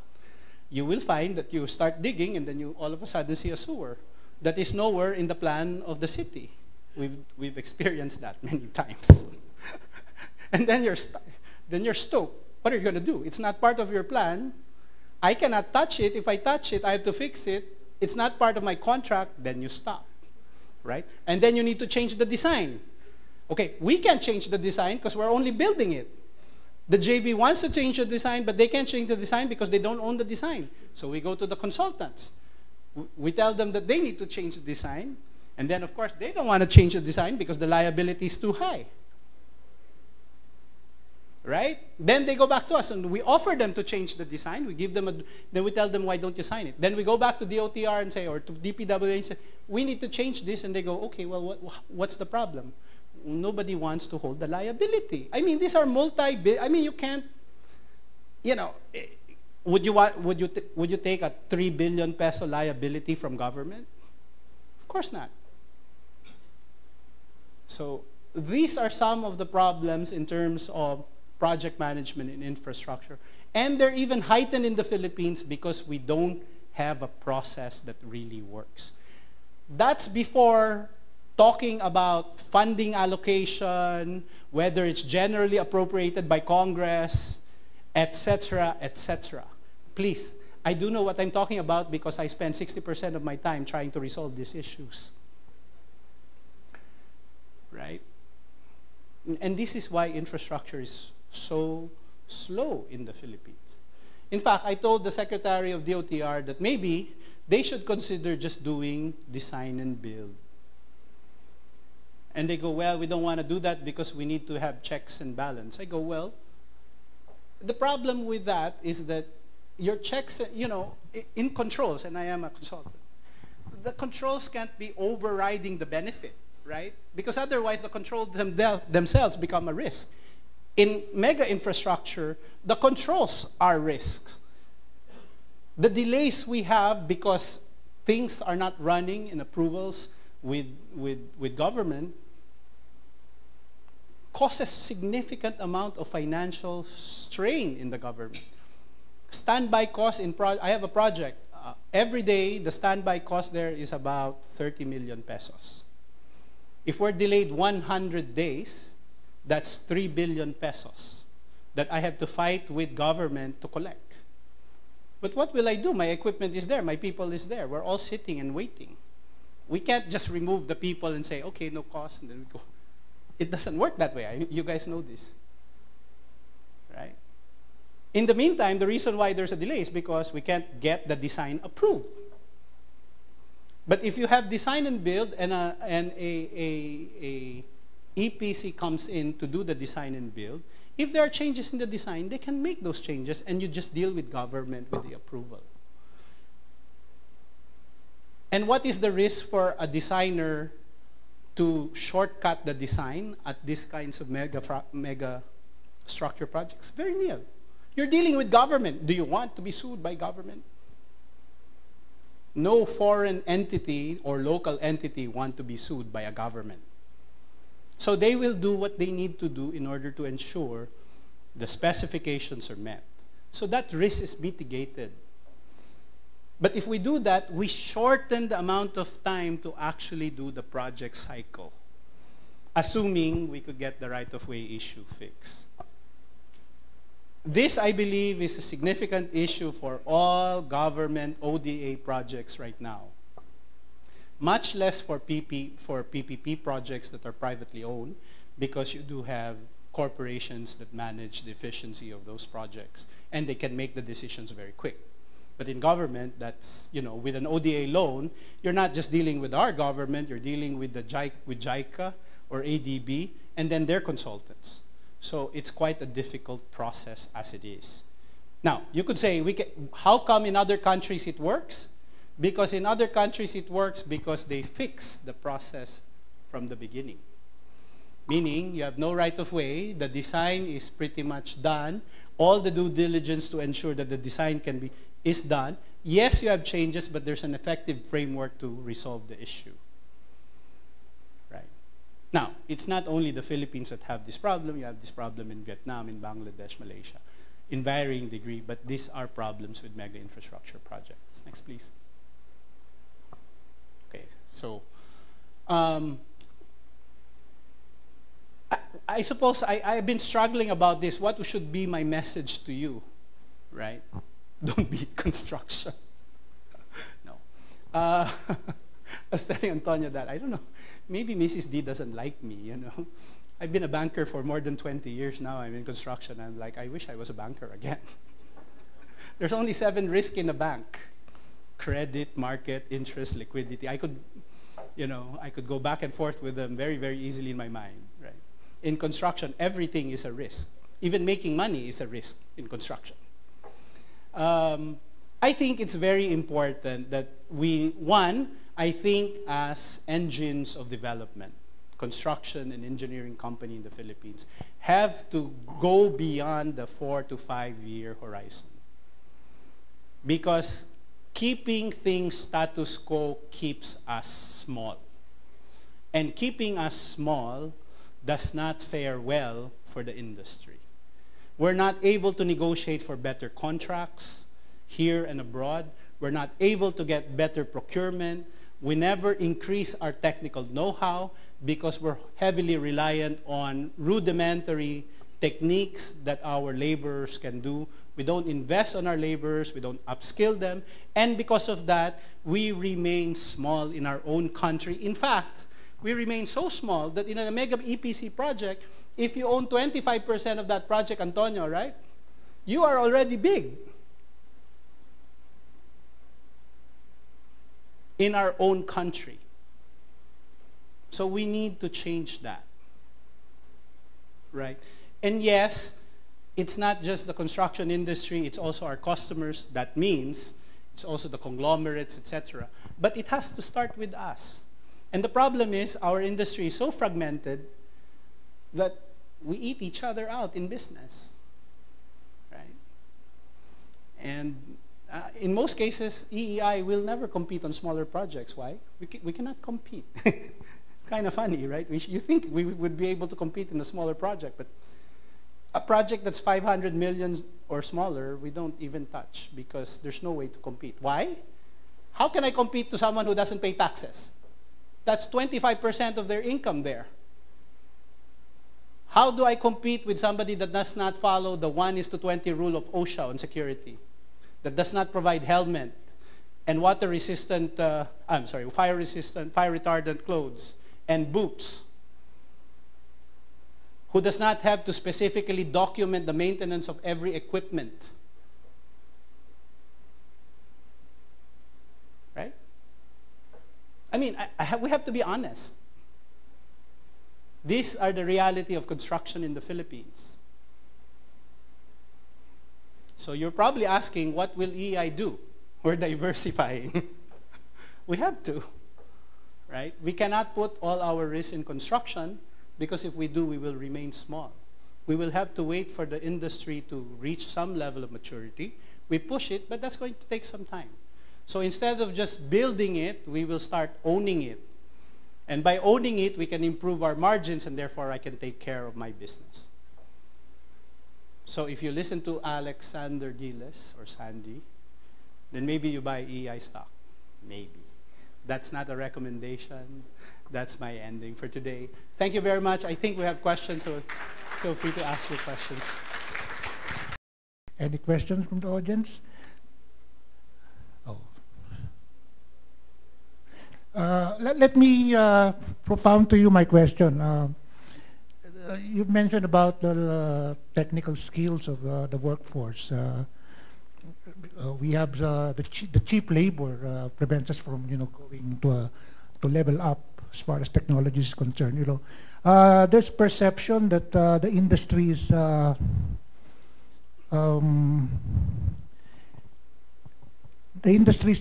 You will find that you start digging, and then you all of a sudden see a sewer that is nowhere in the plan of the city. We've experienced that many times. And then you're stoked. What are you going to do? It's not part of your plan. I cannot touch it. If I touch it, I have to fix it. It's not part of my contract. Then you stop, right? And then you need to change the design. Okay, we can't change the design because we're only building it. The JV wants to change the design, but they can't change the design because they don't own the design. So we go to the consultants. We tell them that they need to change the design. And then, of course, they don't want to change the design because the liability is too high. Right? Then they go back to us, and we offer them to change the design. We give them then we tell them, why don't you sign it? Then we go back to the OTR and say, or to DPWA and say, we need to change this. And they go, okay, well, what's the problem? Nobody wants to hold the liability. I mean, these are you can't, would you take a 3 billion peso liability from government? Of course not. So these are some of the problems in terms of project management and infrastructure. And they're even heightened in the Philippines because we don't have a process that really works. That's before talking about funding allocation, whether it's generally appropriated by Congress, etc., etc. Please, I do know what I'm talking about because I spend 60% of my time trying to resolve these issues. Right? And this is why infrastructure is so slow in the Philippines. In fact, I told the Secretary of DOTR that maybe they should consider just doing design and build. And they go, well, we don't want to do that because we need to have checks and balance. I go, well, the problem with that is that your checks, in controls, and I am a consultant, the controls can't be overriding the benefit, right? Because otherwise the controls themselves become a risk. In mega infrastructure, the controls are risks. The delays we have because things are not running in approvals with government causes significant amount of financial strain in the government. Standby costs I have a project. Every day, the standby cost there is about 30 million pesos. If we're delayed 100 days, that's 3 billion pesos that I have to fight with government to collect. But what will I do? My equipment is there. My people is there. We're all sitting and waiting. We can't just remove the people and say, okay, no cost, and then we go. It doesn't work that way. You guys know this, right? In the meantime, the reason why there's a delay is because we can't get the design approved. But if you have design and build and a EPC comes in to do the design and build, if there are changes in the design, they can make those changes and you just deal with government with the approval. And what is the risk for a designer to shortcut the design at these kinds of mega structure projects? Very nil. You're dealing with government. Do you want to be sued by government? No foreign entity or local entity want to be sued by a government. So they will do what they need to do in order to ensure the specifications are met. So that risk is mitigated. But if we do that, we shorten the amount of time to actually do the project cycle, assuming we could get the right-of-way issue fixed. This, I believe, is a significant issue for all government ODA projects right now. Much less for PPP projects that are privately owned, because you do have corporations that manage the efficiency of those projects, and they can make the decisions very quick. But in government, that's, with an ODA loan, you're not just dealing with our government, you're dealing with with JICA or ADB, and then their consultants. So it's quite a difficult process as it is. Now, you could say, how come in other countries it works? Because in other countries it works because they fix the process from the beginning. Meaning, you have no right-of-way, the design is pretty much done, all the due diligence to ensure that the design is done. Yes, you have changes, but there's an effective framework to resolve the issue. Right. Now, it's not only the Philippines that have this problem. You have this problem in Vietnam, in Bangladesh, Malaysia, in varying degree, but these are problems with mega infrastructure projects. Next, please. Okay, so I suppose I've been struggling about this. What should be my message to you, right? Don't beat construction. No. I was telling Antonio that, I don't know, maybe Mrs. D doesn't like me, I've been a banker for more than 20 years now. I'm in construction. I'm like, I wish I was a banker again. There's only 7 risks in a bank: credit, market, interest, liquidity. I could go back and forth with them very, very easily in my mind, right? In construction, everything is a risk. Even making money is a risk in construction. I think it's very important that I think as engines of development, construction and engineering company in the Philippines have to go beyond the 4 to 5 year horizon. Because keeping things status quo keeps us small. And keeping us small does not fare well for the industry. We're not able to negotiate for better contracts here and abroad. We're not able to get better procurement. We never increase our technical know-how because we're heavily reliant on rudimentary techniques that our laborers can do. We don't invest on our laborers. We don't upskill them. And because of that, we remain small in our own country. In fact, we remain so small that in a mega EPC project, if you own 25% of that project, Antonio, right? You are already big in our own country. So we need to change that, right? And yes, it's not just the construction industry, it's also our customers. That means it's also the conglomerates, etc. But it has to start with us. And the problem is our industry is so fragmented that we eat each other out in business, right? And in most cases, EEI will never compete on smaller projects. Why? We cannot compete. Kind of funny, right? You think we would be able to compete in a smaller project, but a project that's 500 million or smaller, we don't even touch because there's no way to compete. Why? How can I compete to someone who doesn't pay taxes? That's 25% of their income there. How do I compete with somebody that does not follow the 1:20 rule of OSHA on security, that does not provide helmet and water-resistant, fire-resistant, fire-retardant clothes and boots? who does not have to specifically document the maintenance of every equipment. Right? I mean, we have to be honest. These are the reality of construction in the Philippines. So you're probably asking, what will EI do? We're diversifying. We have to, right? We cannot put all our risks in construction, because if we do, we will remain small. We will have to wait for the industry to reach some level of maturity. We push it, but that's going to take some time. So instead of just building it, we will start owning it. And by owning it, we can improve our margins, and therefore I can take care of my business. So if you listen to Alexander Giles or Sandy, then maybe you buy EI stock. Maybe. That's not a recommendation. That's my ending for today. Thank you very much. I think we have questions, so feel free to ask your questions. Any questions from the audience? Oh. Let me propound to you my question. You mentioned about the technical skills of the workforce. We have the cheap labor prevents us from going to level up as far as technology is concerned. There's perception that the industry is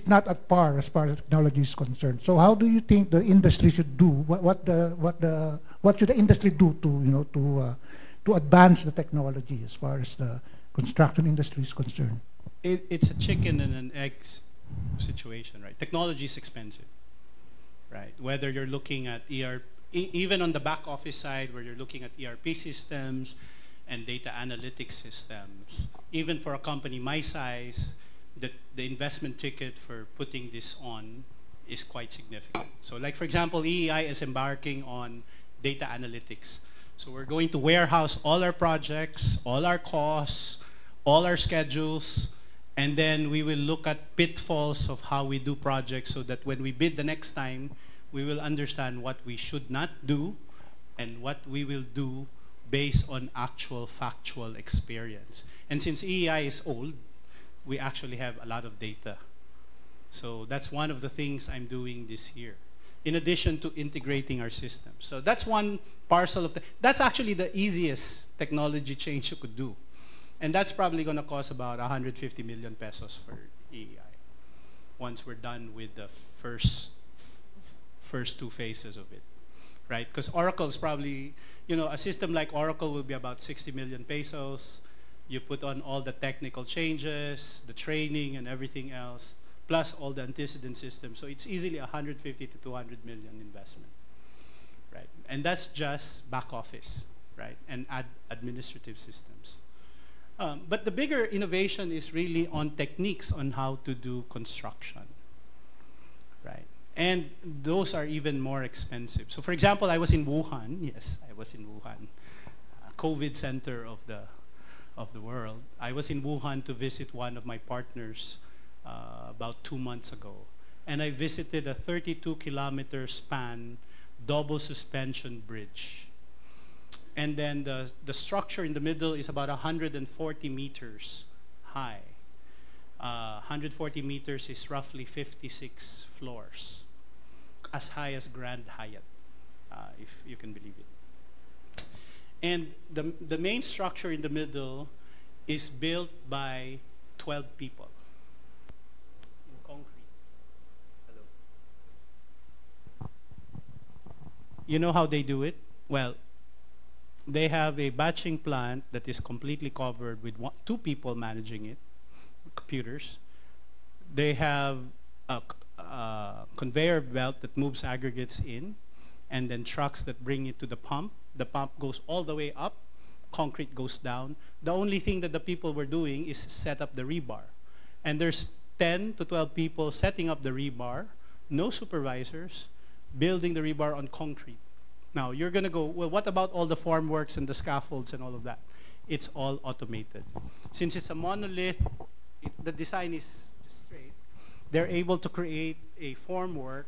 not at par as far as technology is concerned. So how do you think the industry should do? What should the industry do to advance the technology as far as the construction industry is concerned? It's a chicken and an egg situation, right? Technology is expensive, right? Whether you're looking at ERP, even on the back office side, where you're looking at ERP systems and data analytics systems, even for a company my size, the investment ticket for putting this on is quite significant. So like, for example, EEI is embarking on data analytics. So we're going to warehouse all our projects, all our costs, all our schedules, and then we will look at pitfalls of how we do projects, so that when we bid the next time, we will understand what we should not do and what we will do based on actual factual experience. And since EEI is old, we actually have a lot of data. So that's one of the things I'm doing this year, in addition to integrating our systems. So that's one parcel of that's actually the easiest technology change you could do. And that's probably going to cost about 150 million pesos for EEI once we're done with the first two phases of it, right? Because Oracle is probably, a system like Oracle will be about 60 million pesos. You put on all the technical changes, the training and everything else, plus all the antecedent systems. So it's easily 150 to 200 million investment, right? And that's just back office, right? And administrative systems. But the bigger innovation is really on techniques on how to do construction, right? And those are even more expensive. So for example, I was in Wuhan. Yes, I was in Wuhan, COVID center of the world. I was in Wuhan to visit one of my partners about 2 months ago. And I visited a 32-kilometer span double suspension bridge. And then the structure in the middle is about 140 meters high. 140 meters is roughly 56 floors, as high as Grand Hyatt, if you can believe it. And the main structure in the middle is built by 12 people in concrete. Hello. You know how they do it? Well, they have a batching plant that is completely covered with two people managing it, computers. They have a conveyor belt that moves aggregates in, and then trucks that bring it to the pump. The pump goes all the way up, concrete goes down. The only thing that the people were doing is set up the rebar. And there's 10 to 12 people setting up the rebar, no supervisors, building the rebar on concrete. Now, you're going to go, well, what about all the formworks and the scaffolds and all of that? It's all automated. Since it's a monolith, the design is straight, they're able to create a formwork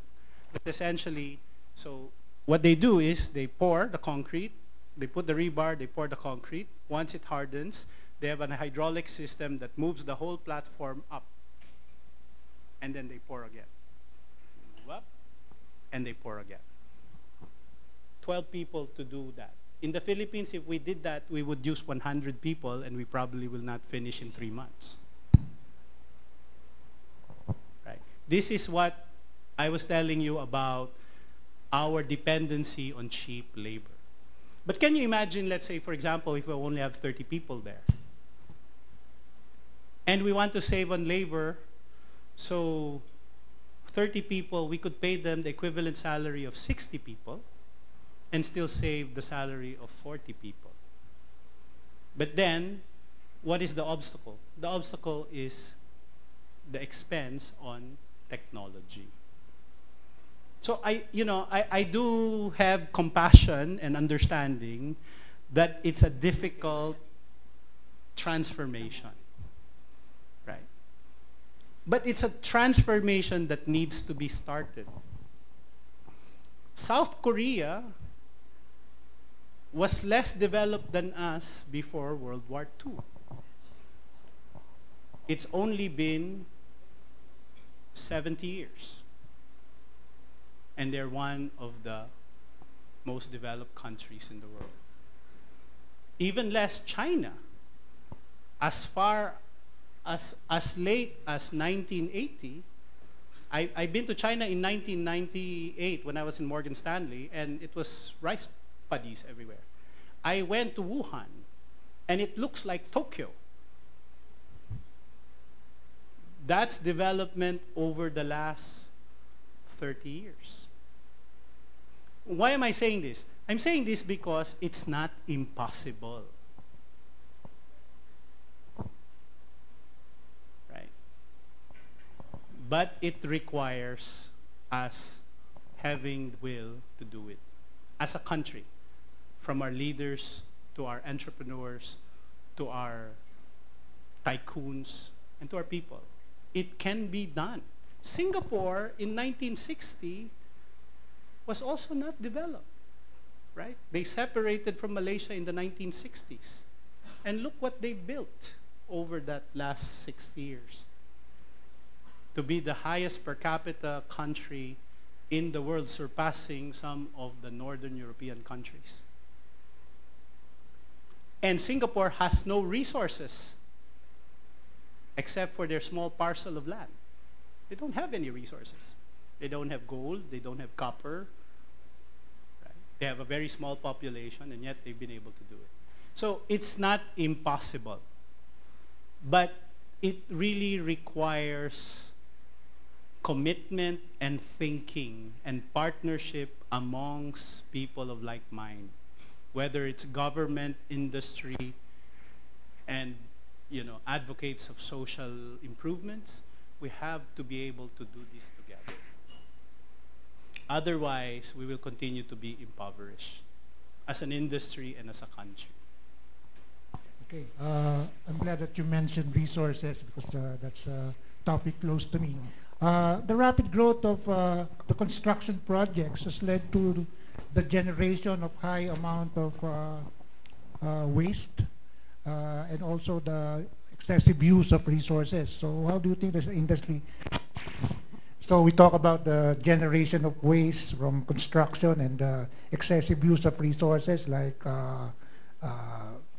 that essentially, so what they do is they pour the concrete, They put the rebar, they pour the concrete. Once it hardens, they have a hydraulic system that moves the whole platform up. And then they pour again. Move up, and they pour again. 12 people to do that. In the Philippines, if we did that, we would use 100 people, and we probably will not finish in 3 months. Right? This is what I was telling you about our dependency on cheap labor. But can you imagine, let's say, for example, if we only have 30 people there, and we want to save on labor, so 30 people, we could pay them the equivalent salary of 60 people, and still save the salary of 40 people. But then, what is the obstacle? The obstacle is the expense on technology. So I do have compassion and understanding that it's a difficult transformation, right? But it's a transformation that needs to be started. South Korea was less developed than us before World War II. It's only been 70 years. And they're one of the most developed countries in the world. Even less China. As far as late as 1980, I've been to China in 1998 when I was in Morgan Stanley, and it was rice paddies everywhere. I went to Wuhan, and it looks like Tokyo. That's development over the last 30 years. Why am I saying this? I'm saying this because it's not impossible. Right? But it requires us having the will to do it. As a country, from our leaders to our entrepreneurs to our tycoons and to our people. It can be done. Singapore in 1960 was also not developed, right? They separated from Malaysia in the 1960s. And look what they built over that last 60 years. To be the highest per capita country in the world, surpassing some of the Northern European countries. And Singapore has no resources except for their small parcel of land. They don't have any resources. They don't have gold, they don't have copper. Right? They have a very small population, and yet they've been able to do it. So it's not impossible. But it really requires commitment and thinking and partnership amongst people of like mind, whether it's government, industry, and advocates of social improvements. We have to be able to do this together. Otherwise, we will continue to be impoverished as an industry and as a country. Okay, I'm glad that you mentioned resources because that's a topic close to me. The rapid growth of the construction projects has led to the generation of high amount of waste and also the excessive use of resources. So how do you think this industry? So we talk about the generation of waste from construction and the excessive use of resources like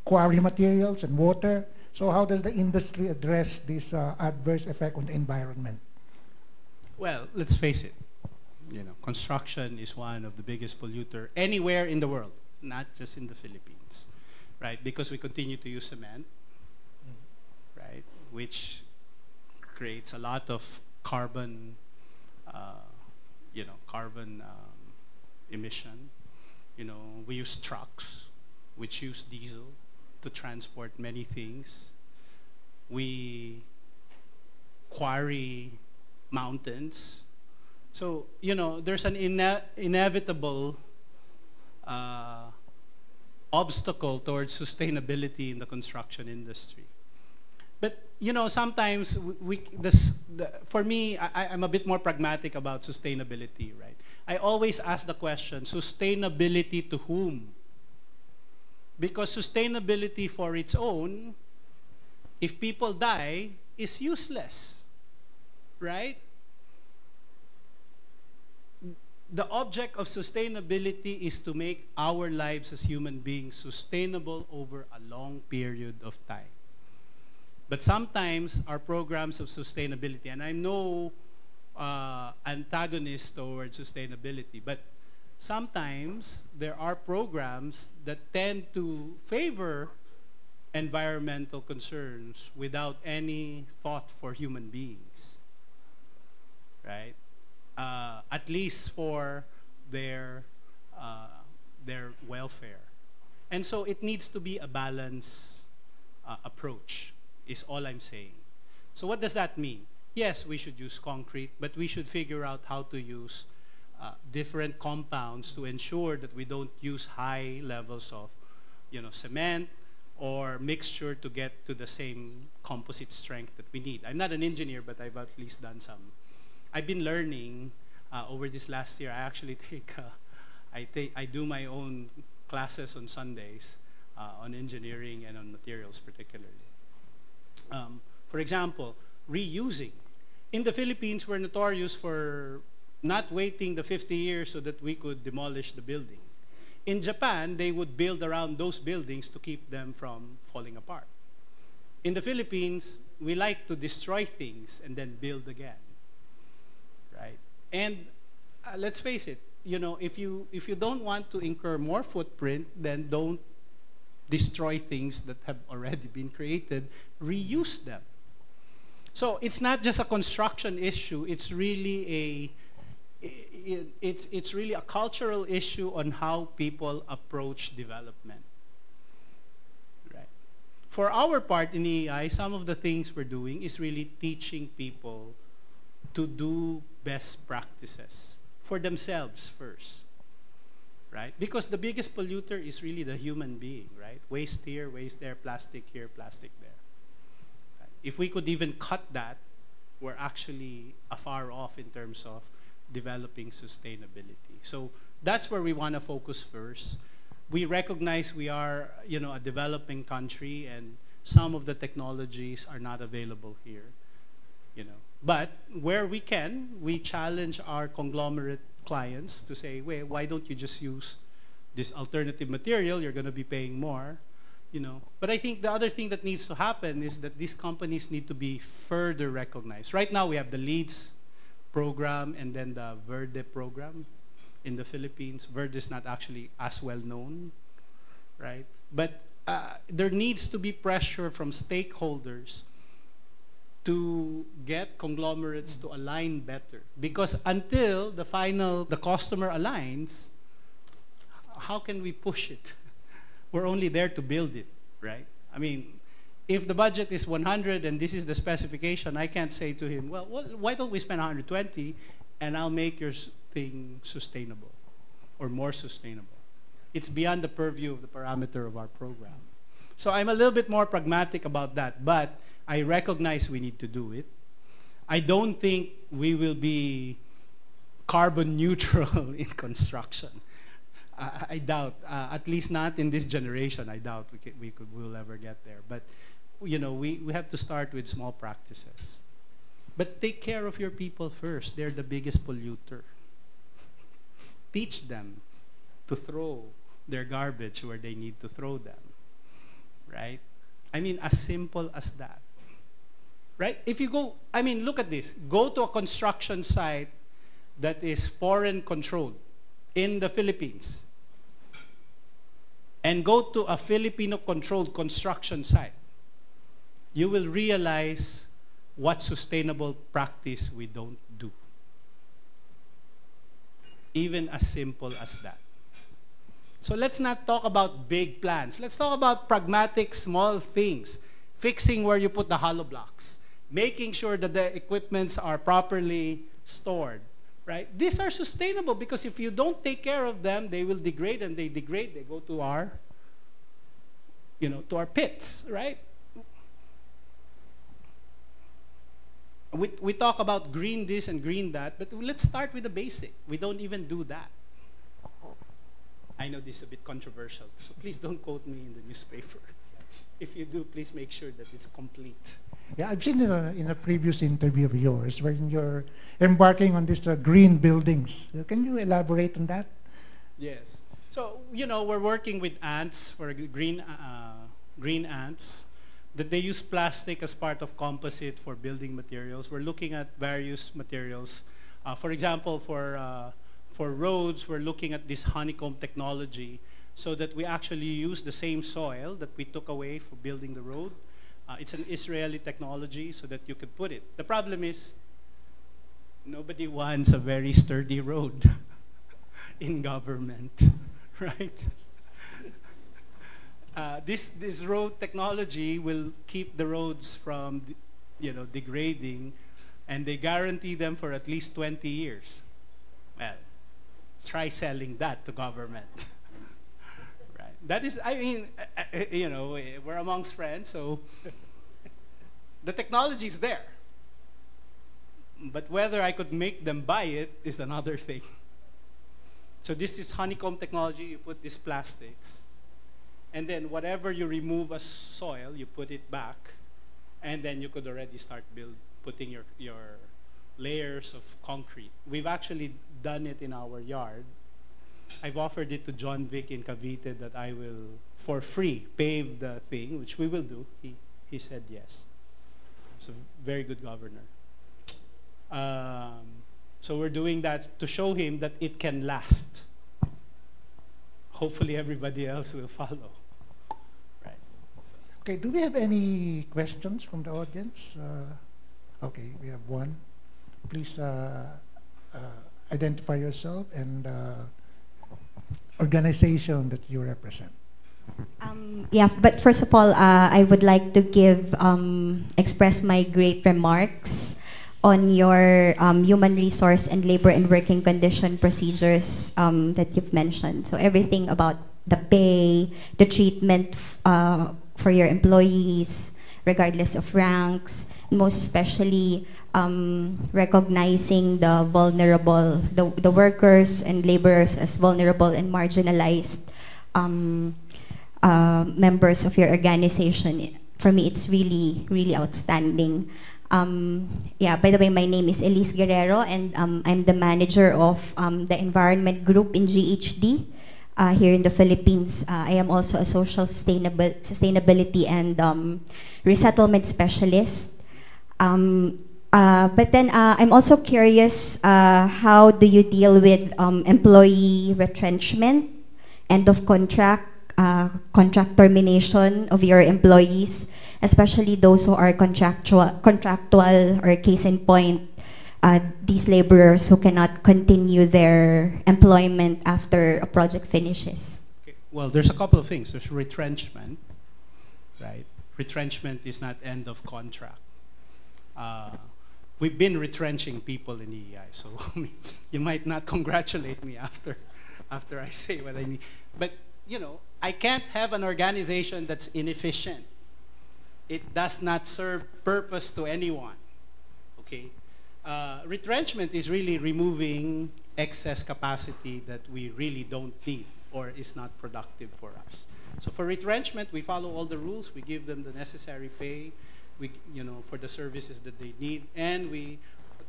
quarry materials and water. So how does the industry address this adverse effect on the environment? Well, let's face it. Construction is one of the biggest polluter anywhere in the world, not just in the Philippines, right? Because we continue to use cement, right? Which creates a lot of carbon, emission. We use trucks, which use diesel to transport many things. We quarry mountains. So, there's an inevitable obstacle towards sustainability in the construction industry. But, sometimes for me, I'm a bit more pragmatic about sustainability, right? I always ask the question, sustainability to whom? Because sustainability for its own, if people die, is useless, right? The object of sustainability is to make our lives as human beings sustainable over a long period of time. But sometimes our programs of sustainability, and I'm no antagonist towards sustainability, but sometimes there are programs that tend to favor environmental concerns without any thought for human beings, right? At least for their welfare. And so it needs to be a balanced approach, is all I'm saying. So what does that mean? Yes, we should use concrete, but we should figure out how to use different compounds to ensure that we don't use high levels of, cement or mixture to get to the same composite strength that we need. I'm not an engineer, but I've at least done some. I've been learning over this last year. I actually I do my own classes on Sundays on engineering and on materials particularly. For example, reusing. In the Philippines, we're notorious for not waiting the 50 years so that we could demolish the building. In Japan, they would build around those buildings to keep them from falling apart. In the Philippines, we like to destroy things and then build again, right? And let's face it, if you don't want to incur more footprint, then don't destroy things that have already been created, reuse them. So it's not just a construction issue, it's really it's really a cultural issue on how people approach development. Right. For our part in EEI, some of the things we're doing is really teaching people to do best practices for themselves first. Right? Because the biggest polluter is really the human being, right? Waste here, waste there, plastic here, plastic there. Right? If we could even cut that, we're actually afar off in terms of developing sustainability. So that's where we want to focus first. We recognize we are, a developing country and some of the technologies are not available here, But where we can, we challenge our conglomerate clients to say, wait, why don't you just use this alternative material? You're going to be paying more, But I think the other thing that needs to happen is that these companies need to be further recognized. Right now, we have the LEEDS program and then the Verde program in the Philippines. Verde is not actually as well known, right? But there needs to be pressure from stakeholders to get conglomerates to align better. Because until the customer aligns, how can we push it? We're only there to build it, right? I mean, if the budget is 100 and this is the specification, I can't say to him, well, why don't we spend 120 and I'll make your thing sustainable or more sustainable. It's beyond the purview of the parameter of our program. So I'm a little bit more pragmatic about that, but I recognize we need to do it. I don't think we will be carbon neutral in construction. I doubt, at least not in this generation, I doubt we'll ever get there. But, we have to start with small practices. But take care of your people first. They're the biggest polluter. Teach them to throw their garbage where they need to throw them, right? I mean, as simple as that, right? If you go, look at this. Go to a construction site that is foreign controlled in the Philippines and go to a Filipino-controlled construction site. You will realize what sustainable practice we don't do. Even as simple as that. So let's not talk about big plans. Let's talk about pragmatic, small things. Fixing where you put the hollow blocks. Making sure that the equipments are properly stored. Right? These are sustainable because if you don't take care of them, they will degrade, and they degrade. They go to our, to our pits, right? We talk about green this and green that, but let's start with the basic. We don't even do that. I know this is a bit controversial, so please don't quote me in the newspaper. If you do, please make sure that it's complete. Yeah, I've seen in a previous interview of yours wherein you're embarking on these green buildings. Can you elaborate on that? Yes. So, you know, we're working with ants for green ants, that they use plastic as part of composite for building materials. We're looking at various materials. For example, for roads, we're looking at this honeycomb technology so that we actually use the same soil that we took away for building the road. It's an Israeli technology so that you could put it. The problem is nobody wants a very sturdy road in government, right? This road technology will keep the roads from, degrading, and they guarantee them for at least 20 years. Well, try selling that to government. Right? That is, I mean, we're amongst friends, so the technology is there. But whether I could make them buy it is another thing. So this is honeycomb technology. You put these plastics, and then whatever you remove as soil, you put it back, and then you could already start putting your layers of concrete. We've actually done it in our yard. I've offered it to John Vic in Cavite that I will, for free, pave the thing, which we will do. He said yes. He's a very good governor. So we're doing that to show him that it can last. Hopefully everybody else will follow. Right. So. Okay, do we have any questions from the audience? Okay, we have one. Please identify yourself and organization that you represent. Yeah, but first of all, I would like to express my great remarks on your human resource and labor and working condition procedures that you've mentioned. So everything about the pay, the treatment for your employees, regardless of ranks, most especially recognizing the vulnerable, the workers and laborers as vulnerable and marginalized members of your organization. For me, it's really, really outstanding. Yeah, by the way, my name is Elise Guerrero, and I'm the manager of the environment group in GHD here in the Philippines. I am also a social sustainability and resettlement specialist. But then I'm also curious, how do you deal with employee retrenchment, end of contract, contract termination of your employees, especially those who are contractual, or case in point, these laborers who cannot continue their employment after a project finishes? Okay. Well, there's a couple of things. There's retrenchment, right? Retrenchment is not end of contract. We've been retrenching people in EEI, so you might not congratulate me after I say what I need. But, I can't have an organization that's inefficient. It does not serve purpose to anyone, okay? Retrenchment is really removing excess capacity that we really don't need or is not productive for us. So for retrenchment, we follow all the rules. We give them the necessary pay, for the services that they need, and we,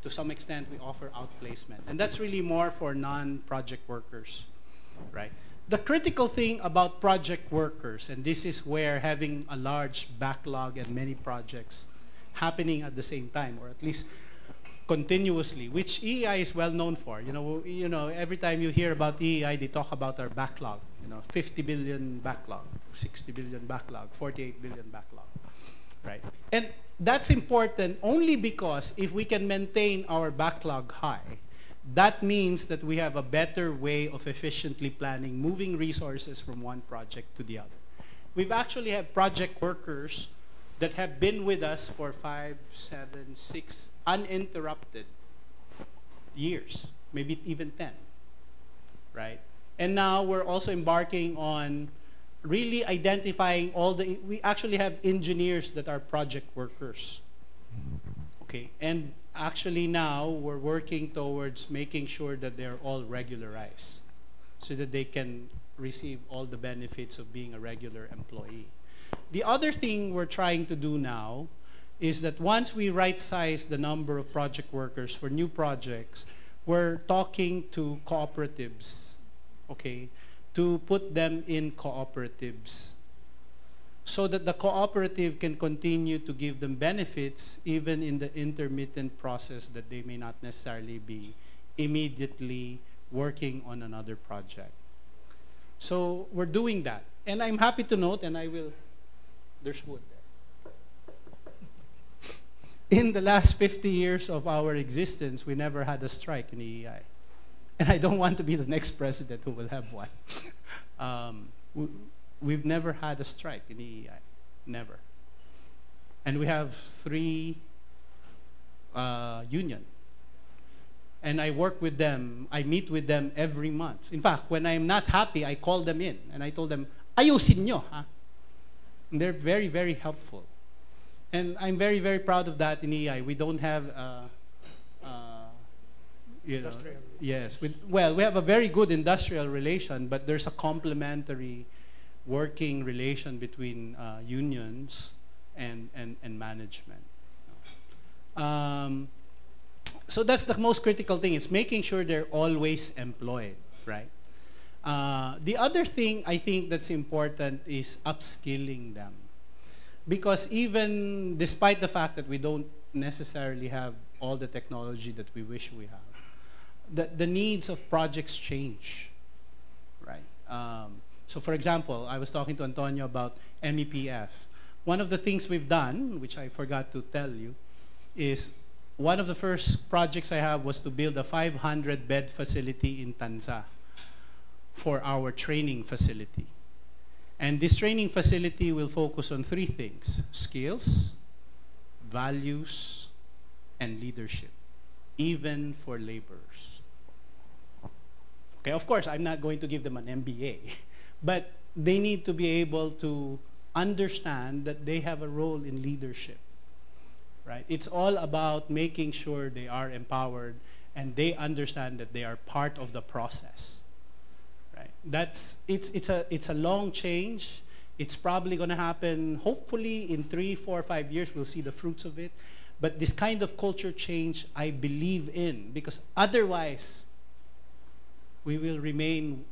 to some extent, we offer outplacement. And that's really more for non-project workers, right? The critical thing about project workers, and this is where having a large backlog and many projects happening at the same time, or at least continuously, which EEI is well known for. Every time you hear about EEI, they talk about our backlog. 50 billion backlog, 60 billion backlog, 48 billion backlog, right? And that's important only because if we can maintain our backlog high, that means that we have a better way of efficiently planning, moving resources from one project to the other. We've actually had project workers that have been with us for 5, 7, 6 uninterrupted years, maybe even 10, right? And now we're also embarking on really identifying we actually have engineers that are project workers, okay? And actually now we're working towards making sure that they're all regularized so that they can receive all the benefits of being a regular employee. The other thing we're trying to do now is that once we right-size the number of project workers for new projects, we're talking to cooperatives, okay, to put them in cooperatives so that the cooperative can continue to give them benefits even in the intermittent process that they may not necessarily be immediately working on another project. So we're doing that. And I'm happy to note, and I will, there's wood there. In the last 50 years of our existence, we never had a strike in EEI. And I don't want to be the next president who will have one. We've never had a strike in EEI, never. And we have 3 union. And I work with them, I meet with them every month. In fact, when I'm not happy, I call them in and I told them, ayusin nyo, ha? And they're very, very helpful. And I'm very, very proud of that in EEI. We don't have, you know, yes, well, we have a very good industrial relation, but there's a complementary working relation between unions and management. So that's the most critical thing, is making sure they're always employed, right? The other thing I think that's important is upskilling them. Because even despite the fact that we don't necessarily have all the technology that we wish we have, the needs of projects change, right? So for example, I was talking to Antonio about MEPF. One of the things we've done, which I forgot to tell you, is one of the first projects I have was to build a 500-bed facility in Tanza for our training facility. And this training facility will focus on 3 things: skills, values, and leadership, even for laborers. Okay, of course, I'm not going to give them an MBA, but they need to be able to understand that they have a role in leadership. Right? It's all about making sure they are empowered and they understand that they are part of the process. Right? It's a long change. It's probably going to happen, hopefully in 3, 4, 5 years, we'll see the fruits of it. But this kind of culture change, I believe in, because otherwise, we will remain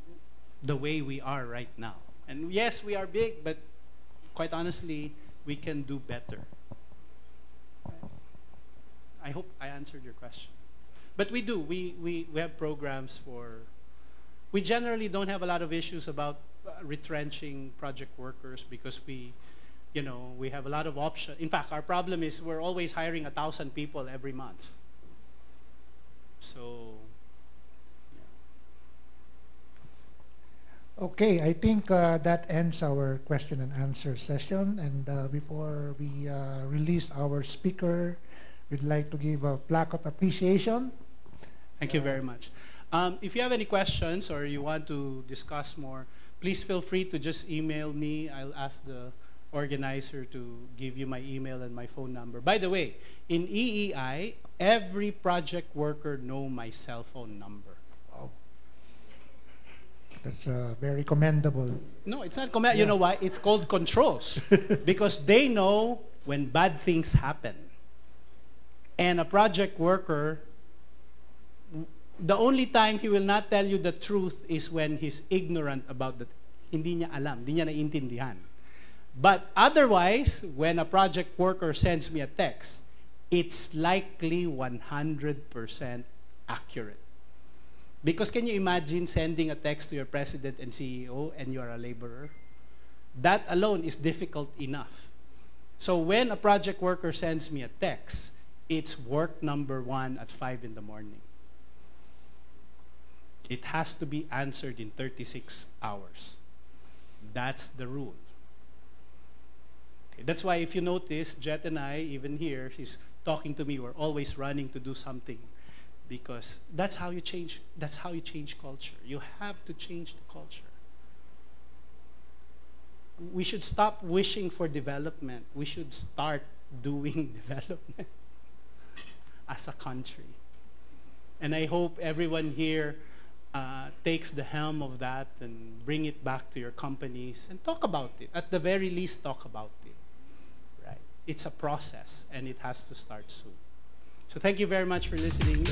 the way we are right now. And yes, we are big, but quite honestly, we can do better. I hope I answered your question. But we do. We have programs for... We generally don't have a lot of issues about retrenching project workers because we have a lot of options. In fact, our problem is we're always hiring 1,000 people every month. So, yeah. Okay, I think that ends our question and answer session. And before we release our speaker, we'd like to give a plaque of appreciation. Thank you very much. If you have any questions or you want to discuss more, please feel free to just email me. I'll ask the organizer to give you my email and my phone number. By the way, in EEI, every project worker knows my cell phone number. Wow. That's very commendable. No, it's not commendable. Yeah. You know why? It's called controls. Because they know when bad things happen. And a project worker, the only time he will not tell you the truth is when he's ignorant about that. Hindi niya alam, hindi niya naiintindihan. But otherwise, when a project worker sends me a text, it's likely 100% accurate. Because can you imagine sending a text to your president and CEO and you're a laborer? That alone is difficult enough. So when a project worker sends me a text, it's work number 1 at 5 in the morning. It has to be answered in 36 hours. That's the rule. Okay, that's why if you notice, Jet and I, even here, she's talking to me, we're always running to do something. Because that's how you change culture. You have to change the culture. We should stop wishing for development. We should start doing development as a country. And I hope everyone here takes the helm of that and bring it back to your companies and talk about it. At the very least, talk about it. Right? It's a process, and it has to start soon. So thank you very much for listening.